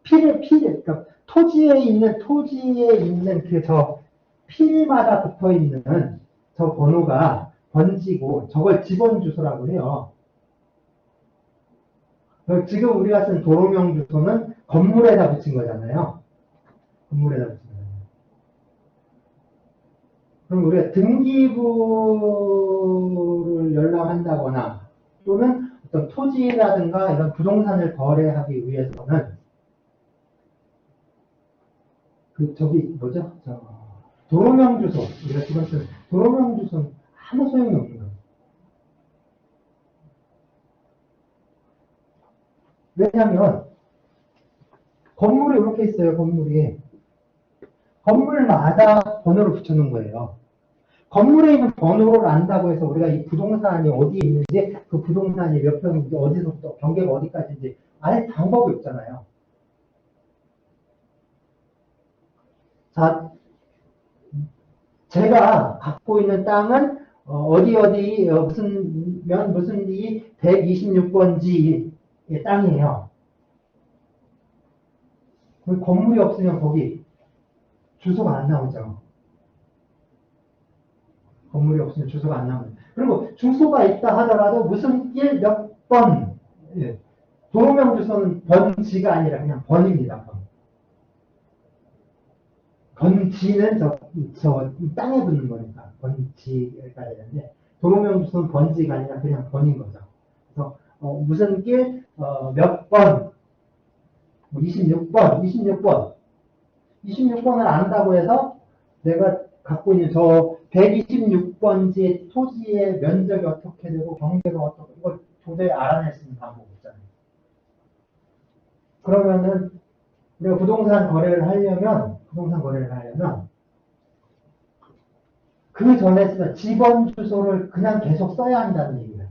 그러니까 토지에 있는 필마다 붙어 있는 저 번호가 번지고 저걸 직원 주소라고 해요. 지금 우리가 쓴 도로명 주소는 건물에다 붙인 거잖아요. 건물에다 붙인 거잖아요. 그럼 우리가 등기부를 연락한다거나 또는 어떤 토지라든가 이런 부동산을 거래하기 위해서는 도로명 주소, 우리가 지금 쓴 도로명 주소는 아무 소용이 없는 거예요. 왜냐하면 건물이 이렇게 있어요. 건물마다 번호를 붙여놓은 거예요. 건물에 있는 번호를 안다고 해서 우리가 이 부동산이 어디에 있는지 그 부동산이 몇 평인지 어디서부터 경계가 어디까지인지 알 방법이 없잖아요. 자, 제가 갖고 있는 땅은 무슨 이 126번지의 땅이에요. 그 건물이 없으면 거기 주소가 안 나오죠. 건물이 없으면 주소가 안 나옵니다. 그리고 주소가 있다 하더라도 무슨 길 몇 번, 도로명 주소는 번지가 아니라 그냥 번입니다. 번지는 저 땅에 붙는 거니까 번지가 되는데 도로명 주소는 번지가 아니라 그냥 번인 거죠. 그래서 무슨 길 몇 번, 26번을 안다고 해서 내가 갖고 있는 저 126번지의 토지의 면적이 어떻게 되고 경계가 어떻게 이걸 도저히 알아낼 수 있는 방법이 없잖아요. 그러면은 우리가 부동산 거래를 하려면 그 전에 쓰면 집원 주소를 그냥 계속 써야 한다는 얘기가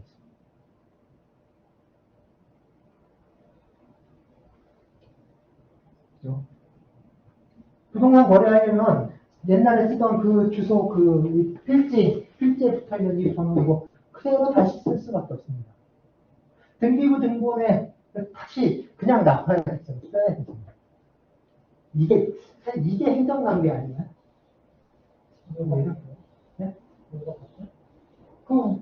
있죠. 부동산 거래하려면 옛날에 쓰던 그 주소, 필지에 붙어 있는 이 번호고 그대로 다시 쓸 수밖에 없습니다. 등기부 등본에 다시 그냥 나와야 되죠. 써야 되죠. 이게 행정낭비 아니야? 네?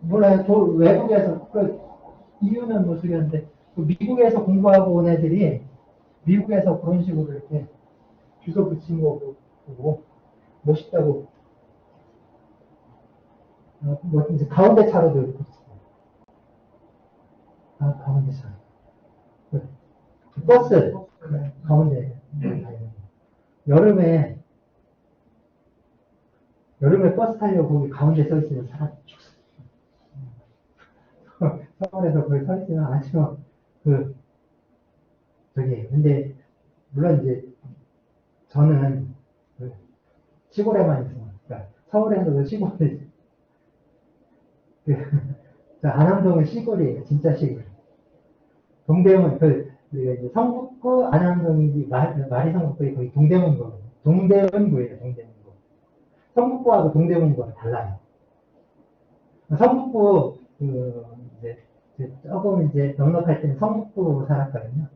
몰라요. 외국에서, 이유는 모르겠는데, 미국에서 공부하고 온 애들이, 미국에서 그런 식으로 이렇게 주소 붙인 거 보고, 멋있다고, 이제 가운데 차로도 이렇게 붙였어요. 가운데 차. 버스, 가운데. 여름에 버스 타려고 거기 가운데 서 있으면 사람 죽어. 서울에서 거기 서 있으면 아주 근데 물론 이제 저는 시골에만 있어요. 그러니까 서울에서도 시골에 안암동은 시골이에요. 진짜 시골. 동대문 우리가 이제 성북구 안암동인지 말이 성북구이 거의 동대문구예요. 동대문구예요. 성북구하고 동대문구가 달라요. 성북구 조금 이제 넉넉할 때는 성북구 살았거든요.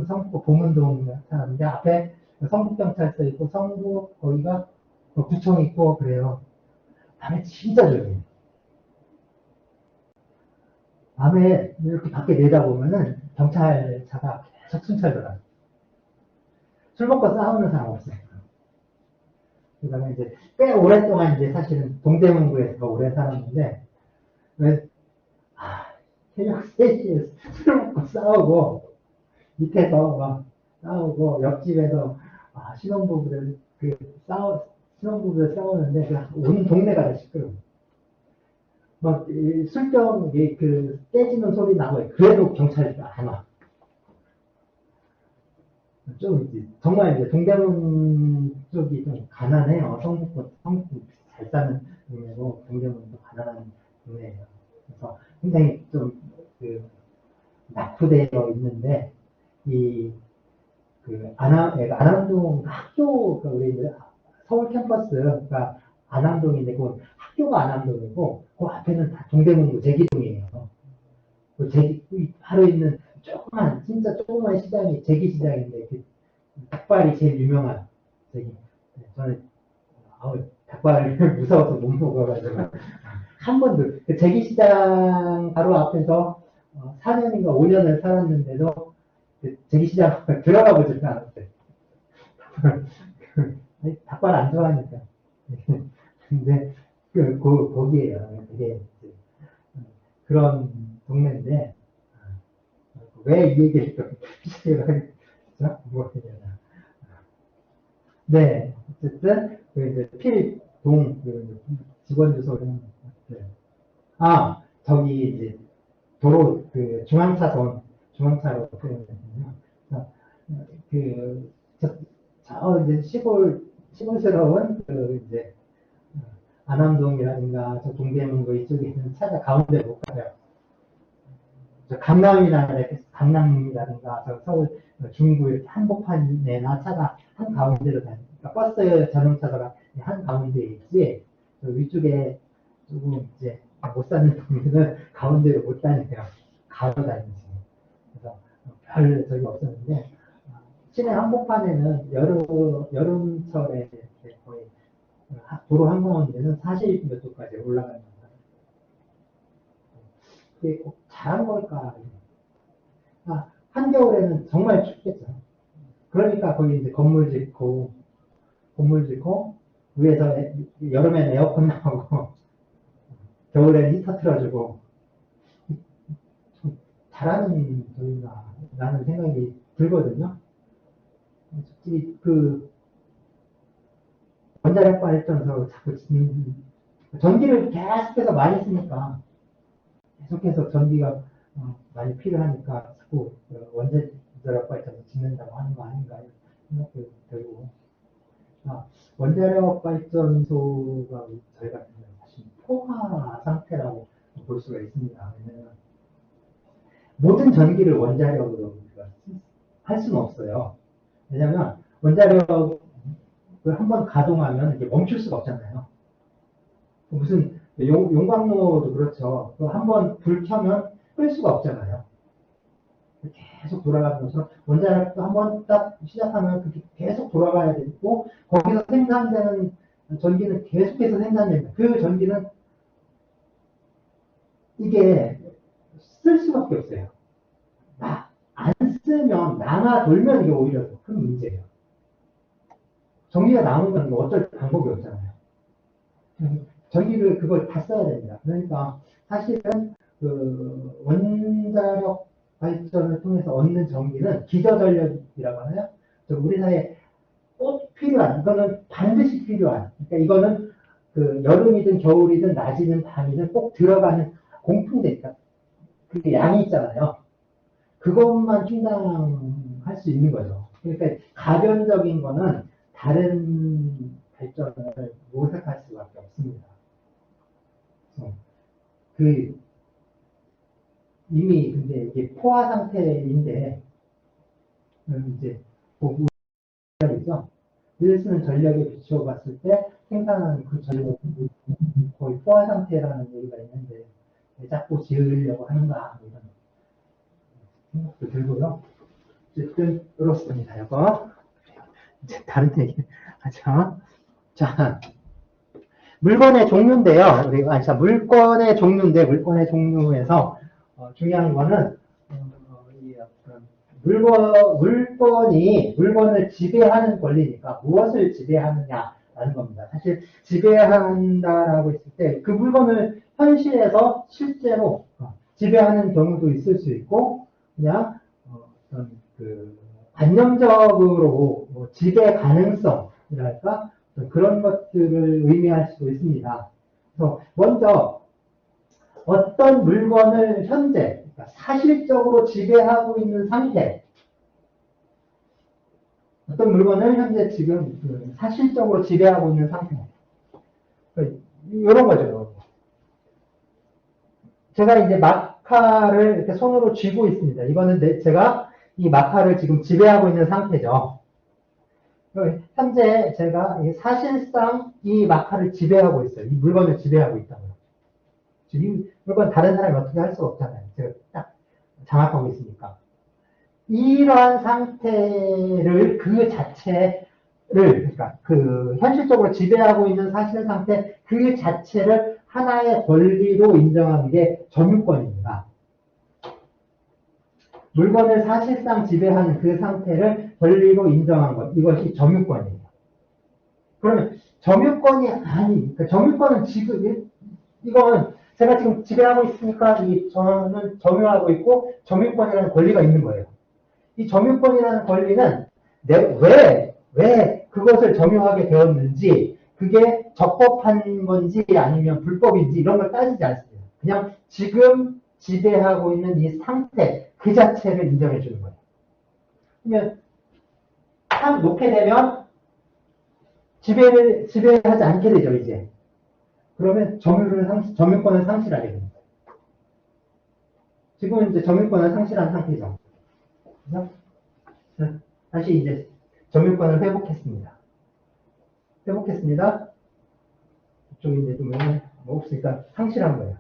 성북구 보문동 사는데 앞에 성북경찰서 있고 성북 거기가 구청 있고 그래요. 밤에 진짜 조용해요. 밤에 이렇게 밖에 내다보면은 경찰차가 계속 순찰 돌아요. 술 먹고 싸우는 사람 없어요. 그 다음에 이제 꽤 오랫동안 이제 사실은 동대문구에서 오래 살았는데 새벽 3시에 술 먹고 싸우고 밑에서 막 싸우고 옆집에서 신혼부부들 싸우는데 온 동네가 다 시끄러워. 막 술병 깨지는 소리 나고 그래도 경찰이 안 와. 좀 이제 정말 이제 동대문 쪽이 좀 가난해요. 성북 잘 사는 동네고 동대문도 가난한 동네예요. 그래서 굉장히 좀 그 낙후되어 있는데 안암동 학교 우리 이제 서울 캠퍼스가 안암동인데 그 학교가 안암동이고 그 앞에는 다 동대문구 제기동이에요. 바로 있는 진짜 조그만 시장이 제기시장인데, 닭발이 제일 유명한, 저는, 닭발을 무서워서 못 먹어가지고, 한 번도, 제기시장 바로 앞에서 4년인가 5년을 살았는데도, 제기시장 들어가 보지도 않았어요. 닭발 안 좋아하니까. 근데, 거기에요. 되게, 그런 동네인데, 왜 이 얘기를 또 시작을 하겠죠? 무엇이냐 네, 어쨌든, 이제 필동, 직원 주소는, 네. 저기 이제 도로, 중앙차로 표현했거든요. 그, 이제 시골스러운, 이제, 안암동이라든가, 저 동대문구 이쪽에 있는 차가 가운데 못 가요. 강남이라든가 저 서울 중구 이렇게 한복판에나 차가 한 가운데로 다니니까 버스 전용차가 한 가운데에 있지 위쪽에 조금 이제 못 사는 동네는 가운데로 못 다니세요. 가로 다니지. 그래서 별 적이 없었는데 시내 한복판에는 여름철에 거의 도로 한가운데는 40몇 도까지 올라가는 거예요. 그게 꼭 잘한 걸까? 한겨울에는 정말 춥겠죠. 그러니까 거기 이제 건물 짓고, 위에서 여름엔 에어컨 나오고, 겨울엔 히터 틀어주고, 좀 잘하는 저희가 라는 생각이 들거든요. 솔직히 원자력 발전소 자꾸 전기를 계속해서 많이 쓰니까, 계속해서 전기가 많이 필요하니까 자꾸 원자력 발전소 짓는다고 하는 거 아닌가 생각도 들고 원자력 발전소가 저희 같은 경우는 사실 포화 상태라고 볼 수가 있습니다. 왜냐하면 모든 전기를 원자력으로 할 수는 없어요. 왜냐하면 원자력을 한번 가동하면 이게 멈출 수가 없잖아요. 무슨 용광로도 그렇죠. 한번 불 켜면 끌 수가 없잖아요. 계속 돌아가는 것처럼 원자력도 한번 딱 시작하면 그게 계속 돌아가야 되고 거기서 생산되는 전기는 계속해서 생산됩니다. 그 전기는 이게 쓸 수밖에 없어요. 안 쓰면 나가 돌면 이게 오히려 더 큰 문제예요. 전기가 나오면 어쩔 방법이 없잖아요. 전기를 그걸 다 써야 됩니다. 그러니까 사실은 원자력 발전을 통해서 얻는 전기는 기저전력이라고 하나요? 우리 사회에 꼭 필요한, 이거는 반드시 필요한, 그러니까 이거는 여름이든 겨울이든 낮이든 밤이든 꼭 들어가는 공통되니까 그 양이 있잖아요. 그것만 충당할 수 있는 거죠. 그러니까 가변적인 거는 다른 발전을 모색할 수밖에 없습니다. 이미 근데 이게 포화 상태인데 이제 전력이죠. 늘 쓰는 전력에 비추어 봤을 때 생산하는 그 전력은 거의 포화 상태라는 얘기가 있는데 왜 자꾸 지으려고 하는가 이런 생각도 들고요. 어쨌든 그렇습니다. 이거 이제 다른 얘기 하죠. 자, 물건의 종류인데요. 물건의 종류에서 중요한 거는 물건을 지배하는 권리니까 무엇을 지배하느냐라는 겁니다. 사실 지배한다라고 했을 때 그 물건을 현실에서 실제로 지배하는 경우도 있을 수 있고 그냥 어떤 관념적으로 지배 가능성이랄까 그런 것들을 의미할 수도 있습니다. 그래서 먼저 어떤 물건을 현재 그러니까 사실적으로 지배하고 있는 상태 어떤 물건을 현재 지금 사실적으로 지배하고 있는 상태. 이런 거죠. 제가 이제 마카를 이렇게 손으로 쥐고 있습니다. 이거는 제가 이 마카를 지금 지배하고 있는 상태죠. 현재 제가 사실상 이 마카를 지배하고 있어요. 이 물건을 지배하고 있다고요. 이 물건 다른 사람이 어떻게 할 수가 없잖아요. 제가 딱 장악하고 있으니까. 이러한 상태를 그 자체를 그러니까 그 현실적으로 지배하고 있는 사실 상태 그 자체를 하나의 권리로 인정하는 게 점유권입니다. 물건을 사실상 지배하는 그 상태를 권리로 인정한 것 이것이 점유권이에요. 그러면 점유권이 아닌 그러니까 점유권은 지금 이건 제가 지금 지배하고 있으니까 저는 점유하고 있고 점유권이라는 권리가 있는 거예요. 이 점유권이라는 권리는 왜 그것을 점유하게 되었는지 그게 적법한 건지 아니면 불법인지 이런 걸 따지지 않습니다. 그냥 지금 지배하고 있는 이 상태 그 자체를 인정해 주는 거예요. 그러면 딱 놓게 되면 지배하지 않게 되죠, 이제. 그러면 점유권을 상실하게 됩니다. 지금은 이제 점유권을 상실한 상태죠. 그래서 다시 이제 점유권을 회복했습니다. 이쪽에 이제 좀 없으니까 상실한 거예요.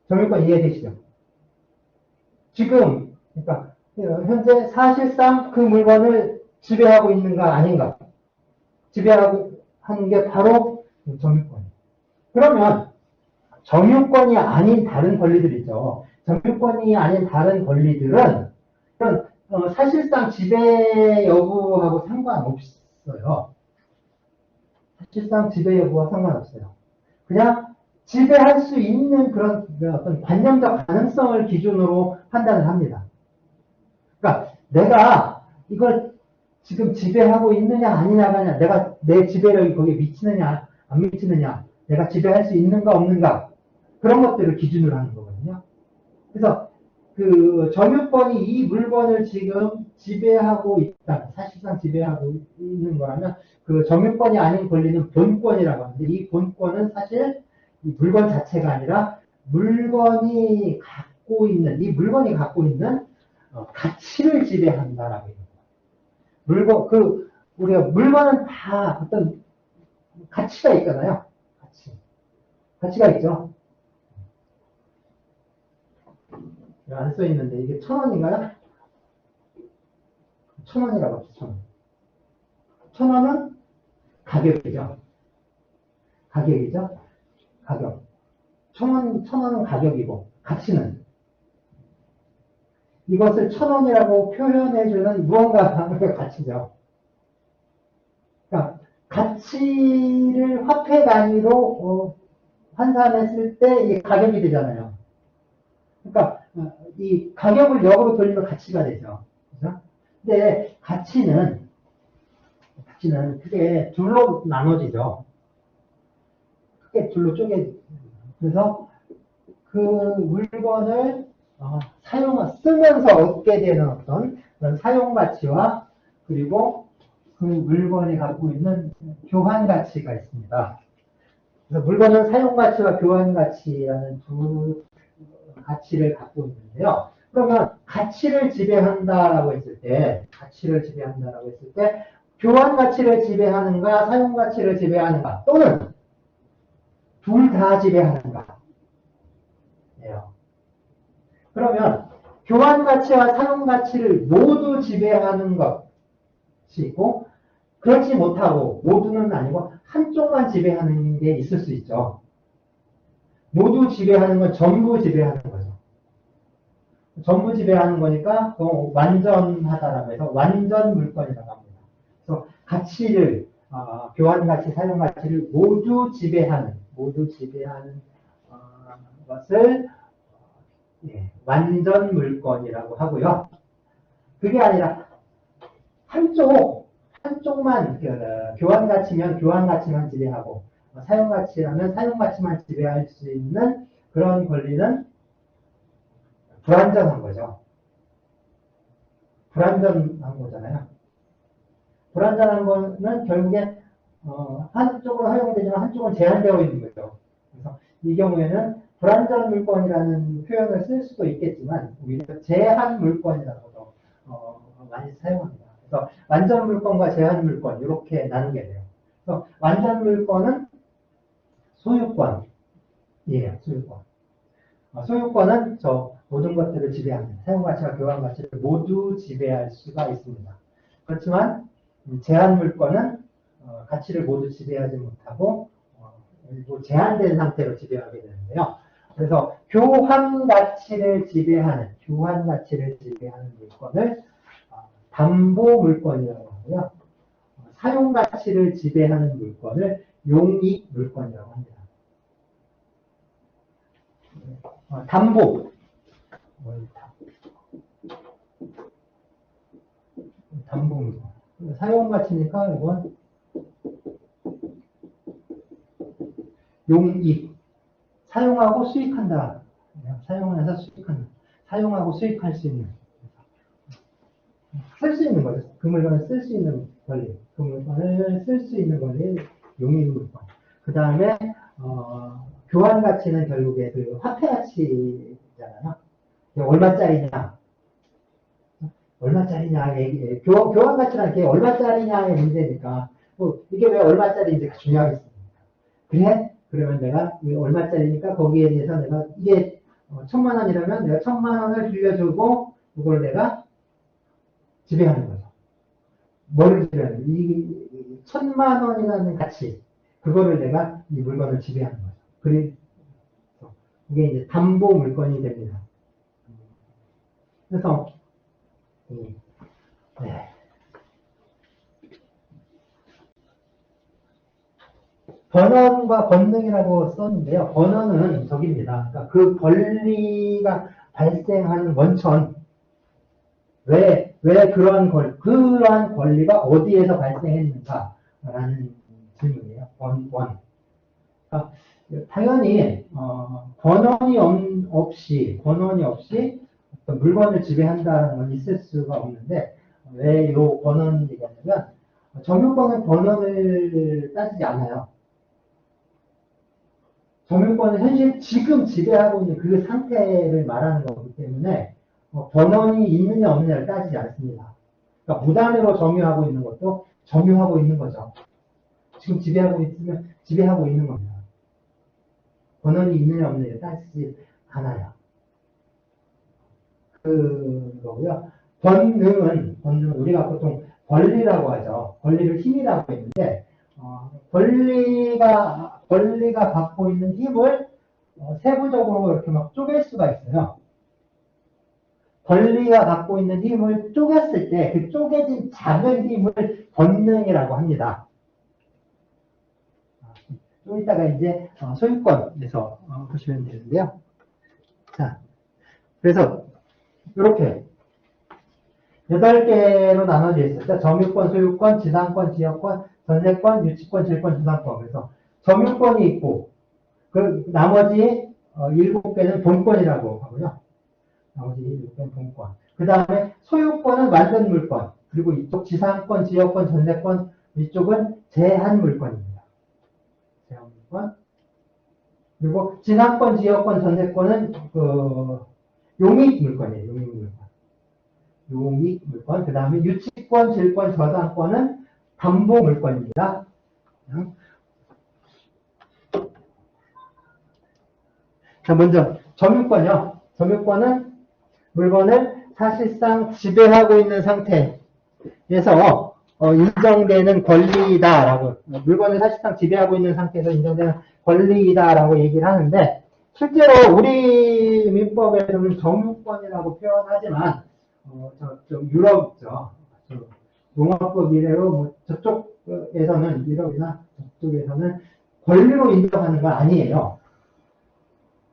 점유권 이해되시죠? 지금, 그러니까, 현재 사실상 그 물건을 지배하고 있는가 아닌가. 지배하고 하는 게 바로 점유권이에요. 그러면, 점유권이 아닌 다른 권리들이죠. 점유권이 아닌 다른 권리들은, 사실상 지배 여부하고 상관없어요. 사실상 지배 여부와 상관없어요. 그냥 지배할 수 있는 그런 어떤 관념적 가능성을 기준으로 판단을 합니다. 그러니까 내가 이걸 지금 지배하고 있느냐 아니냐가 아니라 내가 내 지배력이 거기에 미치느냐 안 미치느냐 내가 지배할 수 있는가 없는가 그런 것들을 기준으로 하는 거거든요. 그래서 그 점유권이 이 물건을 지금 지배하고 있다. 사실상 지배하고 있는 거라면 그 점유권이 아닌 권리는 본권이라고 하는데 이 본권은 사실 이 물건 자체가 아니라 물건이 갖고 있는 가치를 지배한다라고 해요. 우리가 물건은 다 어떤 가치가 있잖아요. 가치가 있죠. 안 써 있는데 이게 1,000원인가요? 1,000원이라고 합시다. 1,000원은 가격이죠. 가격. 1,000원은 가격이고 가치는 이것을 1,000원이라고 표현해주는 무언가가 가치죠. 그러니까 가치를 화폐 단위로 환산했을 때 이게 가격이 되잖아요. 그러니까 이 가격을 역으로 돌리면 가치가 되죠. 그죠? 근데 가치는 크게 둘로 나눠지죠. 크게 둘로 그래서 그 물건을 쓰면서 얻게 되는 어떤 그런 사용 가치와 그리고 그 물건이 갖고 있는 교환 가치가 있습니다. 그래서 물건은 사용 가치와 교환 가치라는 두 가치를 갖고 있는데요. 그러면 가치를 지배한다라고 했을 때 교환 가치를 지배하는가 사용 가치를 지배하는가 또는 둘 다 지배하는가 예요. 그러면 교환 가치와 사용 가치를 모두 지배하는 것이 있고 그렇지 못하고 모두는 아니고 한쪽만 지배하는 게 있을 수 있죠. 모두 지배하는 건 전부 지배하는 거죠. 전부 지배하는 거니까 완전하다라고 해서 완전 물건이라고 합니다. 그래서 가치를 교환 가치, 사용 가치를 모두 지배하는 것을 완전 물건이라고 하고요. 그게 아니라 한쪽만 교환 가치면 교환 가치만 지배하고 사용 가치라면 사용 가치만 지배할 수 있는 그런 권리는 불완전한 거죠. 불완전한 거잖아요. 불완전한 거는 결국에 한쪽은 허용되지만 한쪽은 제한되어 있는 거죠. 그래서 이 경우에는 불완전 물건이라는 표현을 쓸 수도 있겠지만 오히려 제한 물건이라고도 많이 사용합니다. 그래서 완전 물건과 제한 물건 이렇게 나누게 돼요. 그래서 완전 물건은 소유권이에요. 소유권. 소유권은 저 모든 것들을 지배합니다. 사용 가치와 교환 가치를 모두 지배할 수가 있습니다. 그렇지만 제한 물건은 가치를 모두 지배하지 못하고 일부 제한된 상태로 지배하게 되는데요. 그래서 교환 가치를 지배하는 물건을 담보 물건이라고 하고요. 사용 가치를 지배하는 물건을 용익 물건이라고 합니다. 담보. 담보 물건. 사용 가치니까 이건 용익. 사용하고 수익한다. 사용해서 수익한다. 사용하고 수익할 수 있는. 쓸 수 있는 거죠. 그 물건을 쓸 수 있는 권리. 그 물건을 쓸 수 있는 권리, 용익 물건. 그 다음에, 교환 가치는 결국에 그 화폐 가치잖아요. 얼마짜리냐. 얼마짜리냐, 교환 가치라는 게 얼마짜리냐의 문제니까, 이게 왜 얼마짜리인지가 중요하겠습니까? 그래? 그러면 내가 얼마짜리니까 거기에 대해서 내가 이게 1,000만 원이라면 내가 1,000만 원을 빌려주고 이걸 내가 지배하는 거죠. 뭐를 지배하는 거죠? 이 1,000만 원이라는 가치, 그거를 내가 이 물건을 지배하는 거죠. 그래서 이게 이제 담보 물건이 됩니다. 그래서 네. 번원과 권능이라고 썼는데요. 번원은 저기입니다. 그러니까 그 권리가 발생하는 원천, 왜 그러한 권리가 어디에서 발생했는가라는 질문이에요. 원. 그러니까 당연히 권한이 없이 어떤 물건을 지배한다는 건 있을 수가 없는데 왜 이 권한이 얘기하냐면 점유권은 권한을 따지지 않아요. 점유권은 현실 지금 지배하고 있는 그 상태를 말하는 거기 때문에 권한이 있느냐 없느냐를 따지지 않습니다. 그러니까 무단으로 점유하고 있는 것도 점유하고 있는 거죠. 지금 지배하고 있으면 지배하고 있는 겁니다. 권한이 있느냐 없느냐를 따지지 않아요. 그거고요. 권능은 우리가 보통 권리라고 하죠. 권리를 힘이라고 했는데 권리가 갖고 있는 힘을 세부적으로 이렇게 막 쪼갤 수가 있어요. 권리가 갖고 있는 힘을 쪼갰을 때 그 쪼개진 작은 힘을 권능이라고 합니다. 좀 이따가 이제 소유권에서 보시면 되는데요. 자, 그래서 이렇게 8개로 나눠져 있어요. 점유권, 소유권, 지상권, 지역권, 전세권, 유치권, 질권, 주상권. 그래서 점유권이 있고 그 나머지 7개는 본권이라고 하고요. 나머지 7개는 본권. 그 다음에 소유권은 완전 물권. 그리고 이쪽 지상권, 지역권, 전세권 이쪽은 제한 물권입니다. 제한 물권. 그리고 지상권, 지역권, 전세권은 용익 물권이에요. 용익 물권. 그 다음에 유치권, 질권, 저당권은 담보 물권입니다. 자, 먼저 점유권이요. 점유권은 물건을 사실상 지배하고 있는 상태에서 인정되는 권리이다라고, 물건을 사실상 지배하고 있는 상태에서 인정되는 권리이다라고 얘기를 하는데, 실제로 우리 민법에서는 점유권이라고 표현하지만 저쪽 유럽 있죠. 농업법 이래로 저쪽에서는 유럽이나 저쪽에서는 권리로 인정하는 건 아니에요.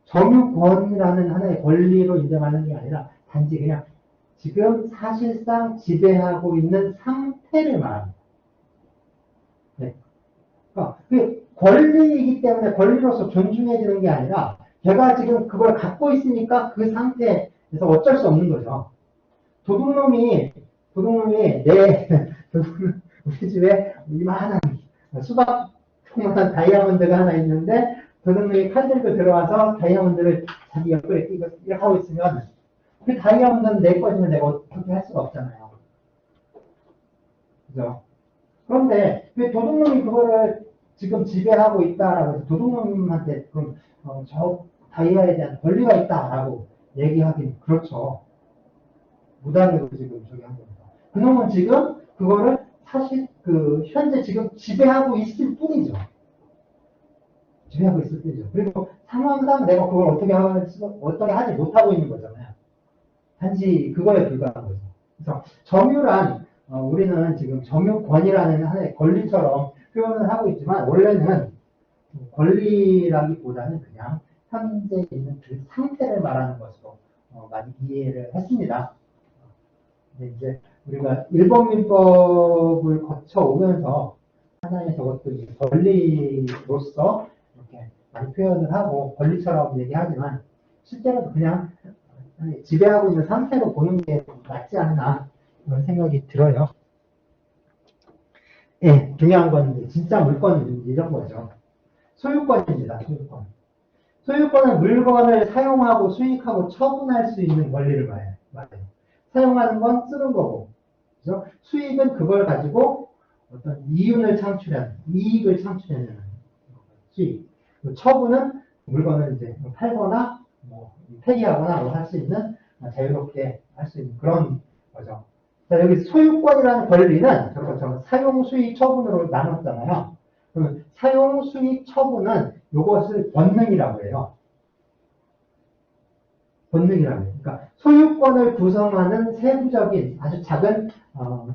점유권이라는 하나의 권리로 인정하는 게 아니라 단지 그냥 지금 사실상 지배하고 있는 상태를 말합니다. 네. 그러니까 그 권리이기 때문에 권리로서 존중해주는 게 아니라 제가 지금 그걸 갖고 있으니까 그 상태에서 어쩔 수 없는 거죠. 도둑놈이 우리 집에 이만한 수박통한 다이아몬드가 하나 있는데 도둑놈이 칼 들고 들어와서 다이아몬드를 자기 옆구리에 끼고 이렇게 하고 있으면 그 다이아몬드는 내 거지만 내가 어떻게 할 수가 없잖아요. 그죠? 그런데 왜 도둑놈이 그거를 지금 지배하고 있다라고 해서 도둑놈한테 그럼 저 다이아에 대한 권리가 있다라고 얘기하긴 그렇죠. 무단으로 지금 저기 한 겁니다. 그놈은 지금 그거를 사실 현재 지금 지배하고 있을 뿐이죠. 지배하고 있을 뿐이죠. 그리고 상황상 내가 그걸 어떻게 하지 못하고 있는 거잖아요. 단지 그거에 불과한 거죠. 그래서 점유란 우리는 지금 점유권이라는 하나의 권리처럼 표현을 하고 있지만 원래는 권리라기보다는 그냥 현재 있는 그 상태를 말하는 것으로 많이 이해를 했습니다. 근데 이제 우리가 일범일법을 거쳐오면서 하나의 저것도 이제 권리로서 이렇게 많이 표현을 하고 권리처럼 얘기하지만 실제로는 그냥 지배하고 있는 상태로 보는 게 낫지 않나 그런 생각이 들어요. 예, 중요한 건 진짜 물건은 이런 거죠. 소유권입니다. 소유권. 소유권은 물건을 사용하고 수익하고 처분할 수 있는 권리를 말해요. 사용하는 건 쓰는 거고, 그죠? 수익은 그걸 가지고 어떤 이윤을 창출하는, 이익을 창출하는 수익. 처분은 물건을 이제 팔거나 뭐 폐기하거나 뭐 할 수 있는 자유롭게 할 수 있는 그런 거죠. 자, 여기 소유권이라는 권리는 저거 사용 수익 처분으로 나눴잖아요. 그러면 사용 수익 처분은 이것을 권능이라고 해요. 권능이라고 해요. 그러니까 소유권을 구성하는 세부적인 아주 작은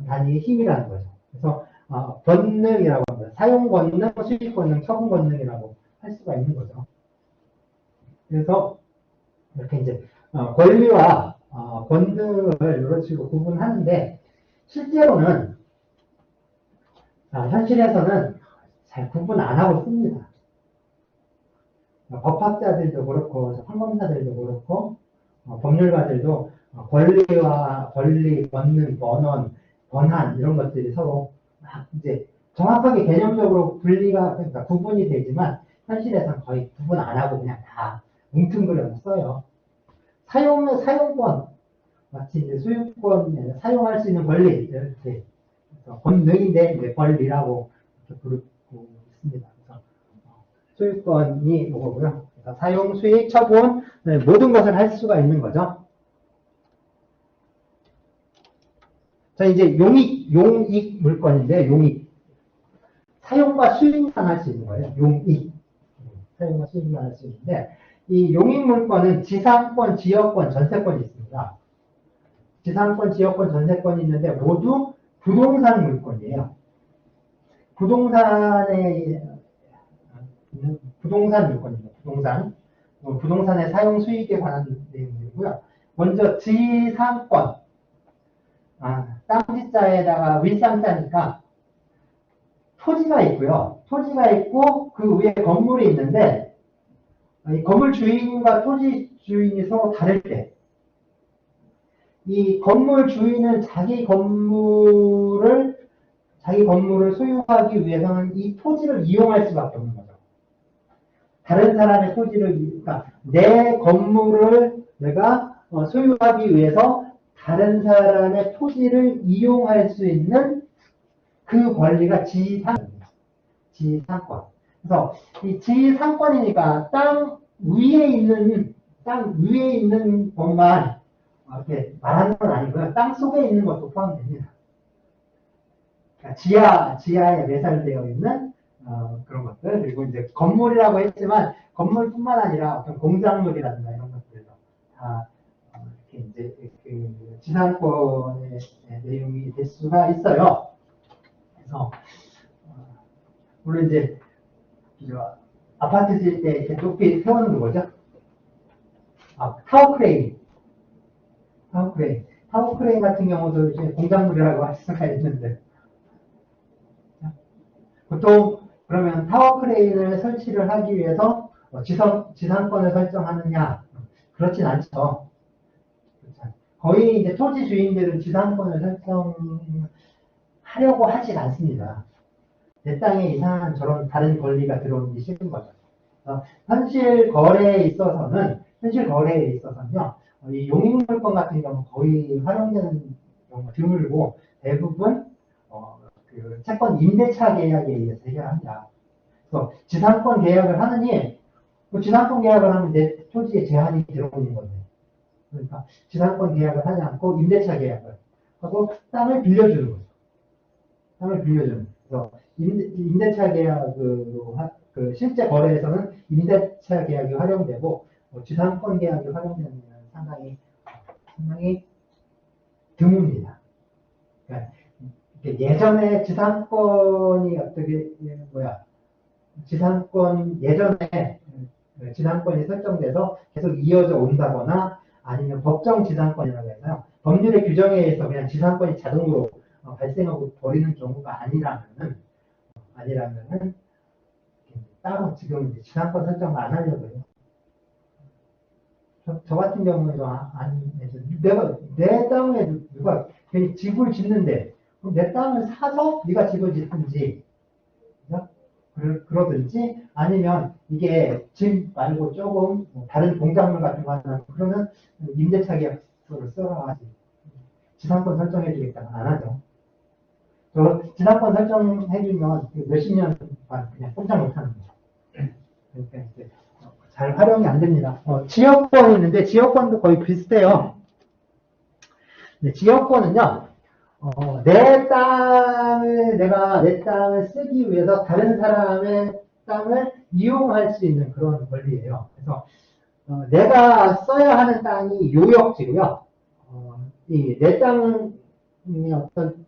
단위의 힘이라는 거죠. 그래서 권능이라고 합니다. 사용 권능, 수익 권능, 처분 권능이라고 할 수가 있는 거죠. 그래서 이렇게 이제 권리와 권능을 이런 식으로 구분하는데 실제로는 현실에서는 잘 구분 안 하고 씁니다. 법학자들도 그렇고 판검사들도 그렇고 법률가들도 권리와 권리, 권능, 권한, 권한 이런 것들이 서로 이제 정확하게 개념적으로 그러니까 구분이 되지만 현실에서는 거의 구분 안 하고 그냥 다 뭉뚱그려서 써요. 사용권 마치 이제 소유권 사용할 수 있는 권리 이렇게 권능인데 이제 권리라고 이렇게 부르고 있습니다. 그래서 소유권이 이거고요. 사용, 수익, 처분 모든 것을 할 수가 있는 거죠. 자 이제 용익 물건인데 용익 사용과 수익만 할 수 있는 거예요. 용익 사용과 수익만 할 수 있는데 이 용익 물건은 지상권, 지역권, 전세권이 있습니다. 지상권, 지역권, 전세권이 있는데 모두 부동산 물건이에요. 부동산 물건입니다. 부동산의 사용 수익에 관한 내용이고요. 먼저 지상권. 땅지자에다가 윗상자니까 토지가 있고요. 토지가 있고 그 위에 건물이 있는데 이 건물 주인과 토지 주인이 서로 다를 때 이 건물 주인은 자기 건물을 소유하기 위해서는 이 토지를 이용할 수밖에 없는 거죠. 다른 사람의 토지를, 그러니까 내 건물을 내가 소유하기 위해서 다른 사람의 토지를 이용할 수 있는 그 권리가 지상권. 그래서 이 지상권이니까 땅 위에 있는 것만 이렇게 말하는 건 아니고요. 땅 속에 있는 것도 포함됩니다. 그러니까 지하에 매달되어 있는 그런 것들, 그리고 이제 건물이라고 했지만 건물뿐만 아니라 어떤 공작물이라든가 이런 것들도 다 이렇게 이제 그 지상권의 내용이 될 수가 있어요. 그래서 물론 이제 아파트 지을 때 이렇게 높이 세우는 거 뭐죠? 타워크레인 같은 경우도 이제 공작물이라고 할 수가 있는데 보통 그러면 타워크레인을 설치를 하기 위해서 지상권을 설정하느냐? 그렇진 않죠. 거의 이제 토지 주인들은 지상권을 설정하지 하려고 하지 않습니다. 내 땅에 이상한 저런 다른 권리가 들어오는 게 싫은 거죠. 현실 거래에 있어서는요, 이 용익물권 같은 경우는 거의 활용되는 경우가 드물고, 대부분, 그 채권 임대차 계약에 의해서 해결합니다. 그래서 지상권 계약을 하느니, 그 지상권 계약을 하면 내 토지에 제한이 들어오는 건데, 그러니까 지상권 계약을 하지 않고 임대차 계약을 하고 땅을 빌려주는 거죠. 땅을 빌려주는. 그래서 임대차 계약으로 그 실제 거래에서는 임대차 계약이 활용되고 지상권 계약이 활용되는 상당히 드뭅니다. 그러니까 예전에 지상권이 예전에 지상권이 설정돼서 계속 이어져 온다거나 아니면 법정 지상권이라고 해서요. 법률의 규정에 의해서 그냥 지상권이 자동으로 발생하고 버리는 경우가 아니라면은 따로 지금 지상권 설정을 안 하려고 해요. 저 같은 경우에도 내 땅에 누가 괜히 집을 짓는데 그럼 내 땅을 사서 네가 집을 짓든지 그러든지 아니면 이게 집 말고 조금 다른 공작물 같은 거 하면 그러면 임대차 계약서를 써라 하지. 지상권 설정해주겠다고 안 하죠. 저 지상권 설정해주면 몇십 년 동안 그냥 꼼짝 못하는 거죠. 그러니까 이제 잘 활용이 안 됩니다. 지역권이 있는데 지역권도 거의 비슷해요. 네, 지역권은요. 내가 내 땅을 쓰기 위해서 다른 사람의 땅을 이용할 수 있는 그런 권리예요. 그래서 내가 써야 하는 땅이 요역지고요. 내 땅의 어떤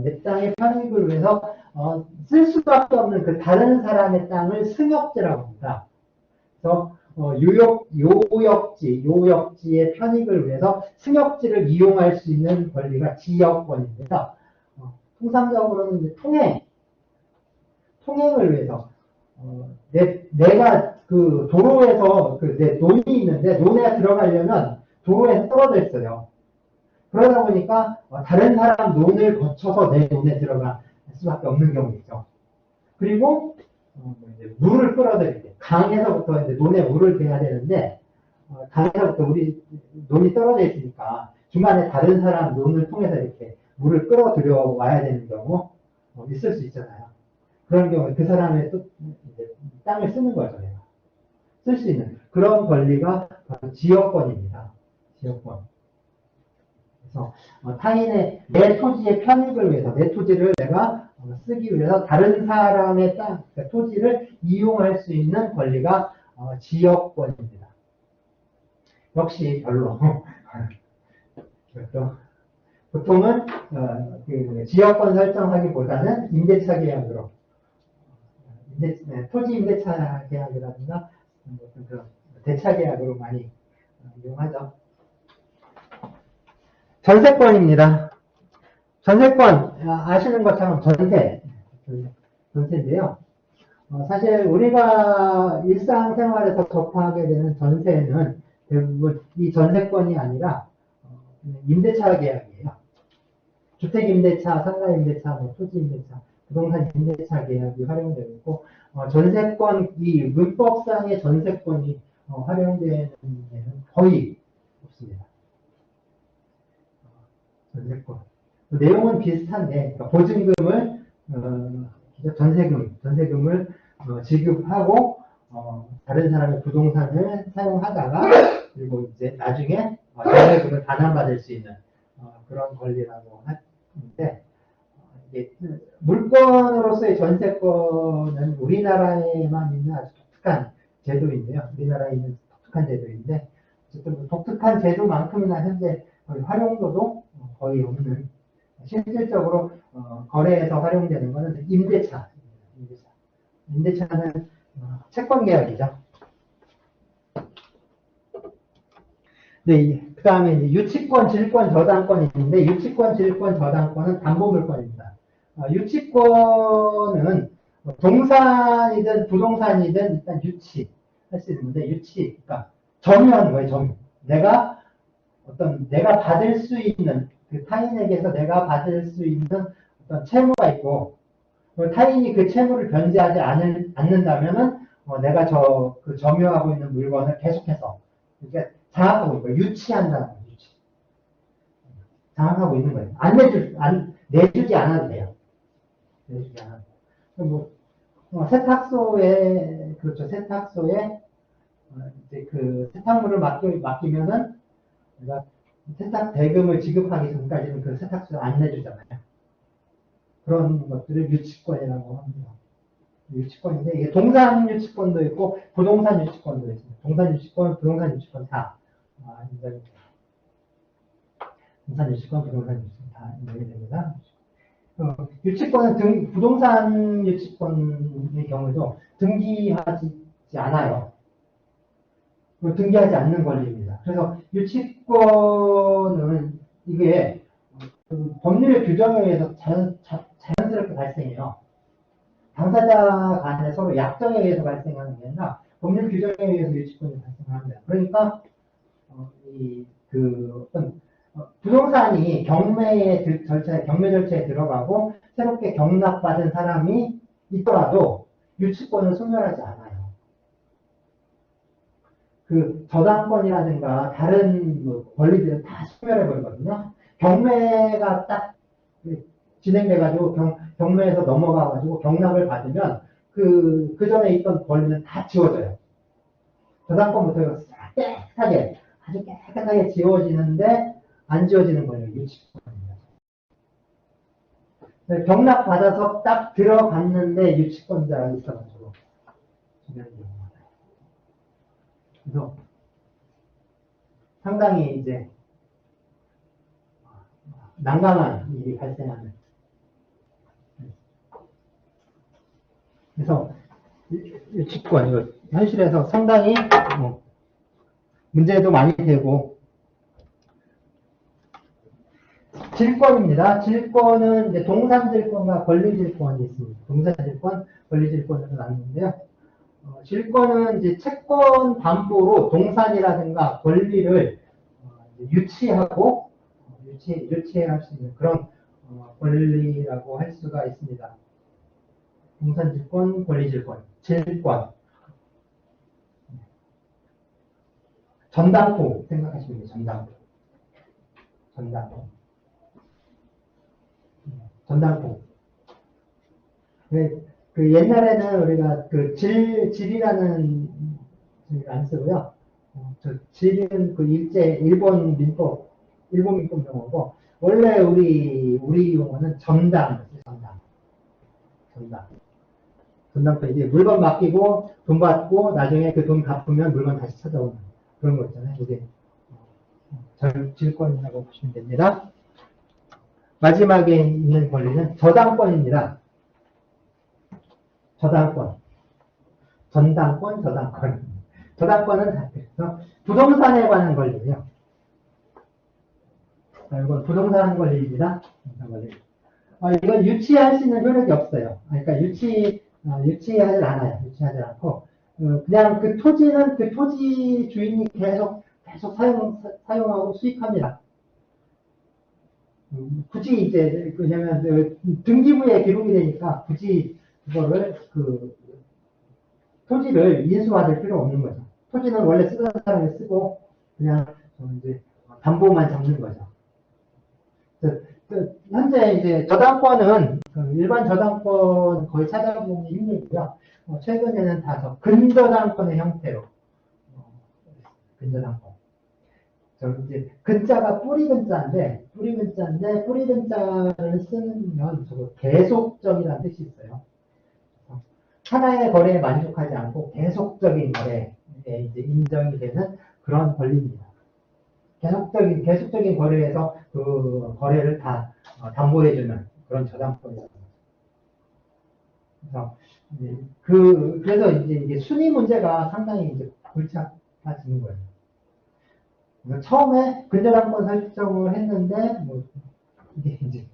내 땅의 편익을 위해서 쓸 수밖에 없는 그 다른 사람의 땅을 승역지라고 합니다. 그래서 요역지의 편익을 위해서 승역지를 이용할 수 있는 권리가 지역권입니다. 통상적으로는 이제 통행을 위해서 내가 그 도로에서 내 논이 있는데 논에 들어가려면 도로에 떨어져 있어요. 그러다 보니까 다른 사람 논을 거쳐서 내 논에 들어갈 수밖에 없는 경우이죠. 그리고 물을 끌어들일 때 강에서부터 이제 논에 물을 대야 되는데 강에서부터 우리 논이 떨어져 있으니까 중간에 다른 사람 논을 통해서 이렇게 물을 끌어들여 와야 되는 경우 있을 수 있잖아요. 그런 경우에 그 사람의 또 땅을 쓰는 거죠. 내가 쓸 수 있는 그런 권리가 바로 지역권입니다. 지역권. 그래서 타인의 내 토지의 편익을 위해서 내 토지를 내가 쓰기 위해서 다른 사람의 땅, 그러니까 토지를 이용할 수 있는 권리가 지역권입니다. 역시 별로 보통은 그 지역권 설정하기보다는 임대차 계약으로 토지 임대차 계약이라든가 그런 대차 계약으로 많이 이용하죠. 전세권입니다. 전세권 아시는 것처럼 전세인데요. 사실 우리가 일상생활에서 접하게 되는 전세는 대부분 이 전세권이 아니라 임대차 계약이에요. 주택임대차, 상가임대차, 토지임대차, 부동산 임대차 계약이 활용되고 있고 전세권, 이 문법상의 전세권이 활용되는 데는 거의 없습니다. 전세권. 내용은 비슷한데 그러니까 보증금을 전세금을 지급하고 다른 사람의 부동산을 사용하다가 그리고 이제 나중에 전세금을 반환받을 수 있는 그런 권리라고 하는데 이게 물권으로서의 전세권은 우리나라에만 있는 아주 독특한 제도인데요. 우리나라에 있는 독특한 제도인데 어쨌든 독특한 제도만큼이나 현재 활용도도 거의 없는 실질적으로 거래에서 활용되는 것은 임대차는 채권 계약이죠. 네, 그 다음에 이제 유치권, 질권, 저당권이 있는데 유치권, 질권, 저당권은 담보물권입니다. 유치권은 동산이든 부동산이든 일단 유치할 수 있는데 그러니까 점유하는 거예요, 점유. 내가 받을 수 있는 그 타인에게서 내가 받을 수 있는 어떤 채무가 있고, 타인이 그 채무를 변제하지 않는다면은, 내가 그 점유하고 있는 물건을 계속해서, 그러니까 장악하고 있는 거예요. 유치한다는 거예요, 유치. 장악하고 있는 거예요. 내주지 않아도 돼요. 내주지 않아도 돼요. 그렇죠. 세탁소에, 이제 그 세탁물을 맡기면은, 내가 세탁 대금을 지급하기 전까지는 그 세탁소에 안 내주잖아요. 그런 것들을 유치권이라고 합니다. 유치권인데, 이게 동산 유치권도 있고, 부동산 유치권도 있습니다. 동산 유치권, 부동산 유치권 다 인정이 됩니다. 동산 유치권, 부동산 유치권 다 인정이 됩니다. 유치권은 부동산 유치권의 경우에도 등기하지 않아요. 등기하지 않는 권리입니다. 그래서 유치권은 이게 법률 규정에 의해서 자연스럽게 발생해요. 당사자 간에 서로 약정에 의해서 발생하는 게 아니라 법률 규정에 의해서 유치권이 발생합니다. 그러니까 어떤 부동산이 경매 절차에 들어가고 새롭게 경락받은 사람이 있더라도 유치권을 소멸하지 않아요. 그 저당권이라든가 다른 권리들은 다 소멸해버리거든요. 경매가 딱 진행돼가지고 경매에서 넘어가가지고 경락을 받으면 그 전에 있던 권리는 다 지워져요. 저당권부터 깨끗하게 아주 깨끗하게 지워지는데 안 지워지는 거예요. 유치권입니다. 경락 받아서 딱 들어갔는데 유치권자가 있어가지고 그래서 상당히 이제 난감한 일이 발생하는. 그래서 유치권 이거 현실에서 상당히 문제도 많이 되고. 질권입니다. 질권은 이제 동산질권과 권리질권이 있습니다. 동산질권, 권리질권으로 나뉘는데요. 질권은 이제 채권 담보로 동산이라든가 권리를 유치할 수 있는 그런 권리라고 할 수가 있습니다. 동산질권, 권리질권, 질권. 전당포 생각하시면 돼요. 전당포. 그 옛날에는 우리가 그 질이라는 질을 안 쓰고요. 저 질은 그 일본 민법 용어고, 원래 우리 용어는 전당포. 이제 물건 맡기고 돈 받고 나중에 그 돈 갚으면 물건 다시 찾아오는 그런 거 있잖아요. 이게 질권이라고 보시면 됩니다. 마지막에 있는 권리는 저당권입니다. 전당권. 저당권은 그래서 부동산에 관한 권리예요. 이건 부동산 권리입니다. 이건 유치할 수 있는 효력이 없어요. 그러니까 유치하지 않아요. 유치하지 않고 그냥 그 토지는 그 토지 주인이 계속 사용하고 수익합니다. 굳이 이제 왜냐면 등기부에 기록이 되니까 굳이 그거를 토지를 인수받을 필요 없는 거죠. 토지는 원래 쓰던 사람이 쓰고 그냥 이제 담보만 잡는 거죠. 현재 이제 저당권은 일반 저당권 거의 찾아보기 힘들고요. 최근에는 다 근저당권의 형태로 근저당권. 이제 근자가 뿌리 근자를 쓰면 저거 계속적이라는 뜻이 있어요. 하나의 거래에 만족하지 않고 계속적인 거래에 이제 인정이 되는 그런 권리입니다. 계속적인 거래에서 그 거래를 다 담보해주는 그런 저당권이라고 합니다. 그래서 이제 순위 문제가 상당히 이제 골치 아파지는 거예요. 처음에 근저당권 설정을 했는데 이게 이제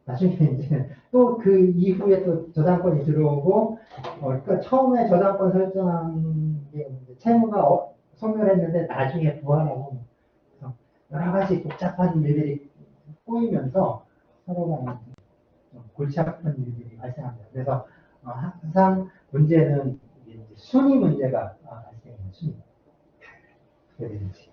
나중에 이제 또 그 이후에 또 저당권이 들어오고 그러니까 처음에 저당권 설정한 게 채무가 소멸했는데 나중에 부활하고 여러 가지 복잡한 일들이 꼬이면서 서로가 좀 골치 아픈 일들이 발생합니다. 그래서 항상 문제는 이제 순위 문제가 발생해요. 순위. 어떻게 되는지.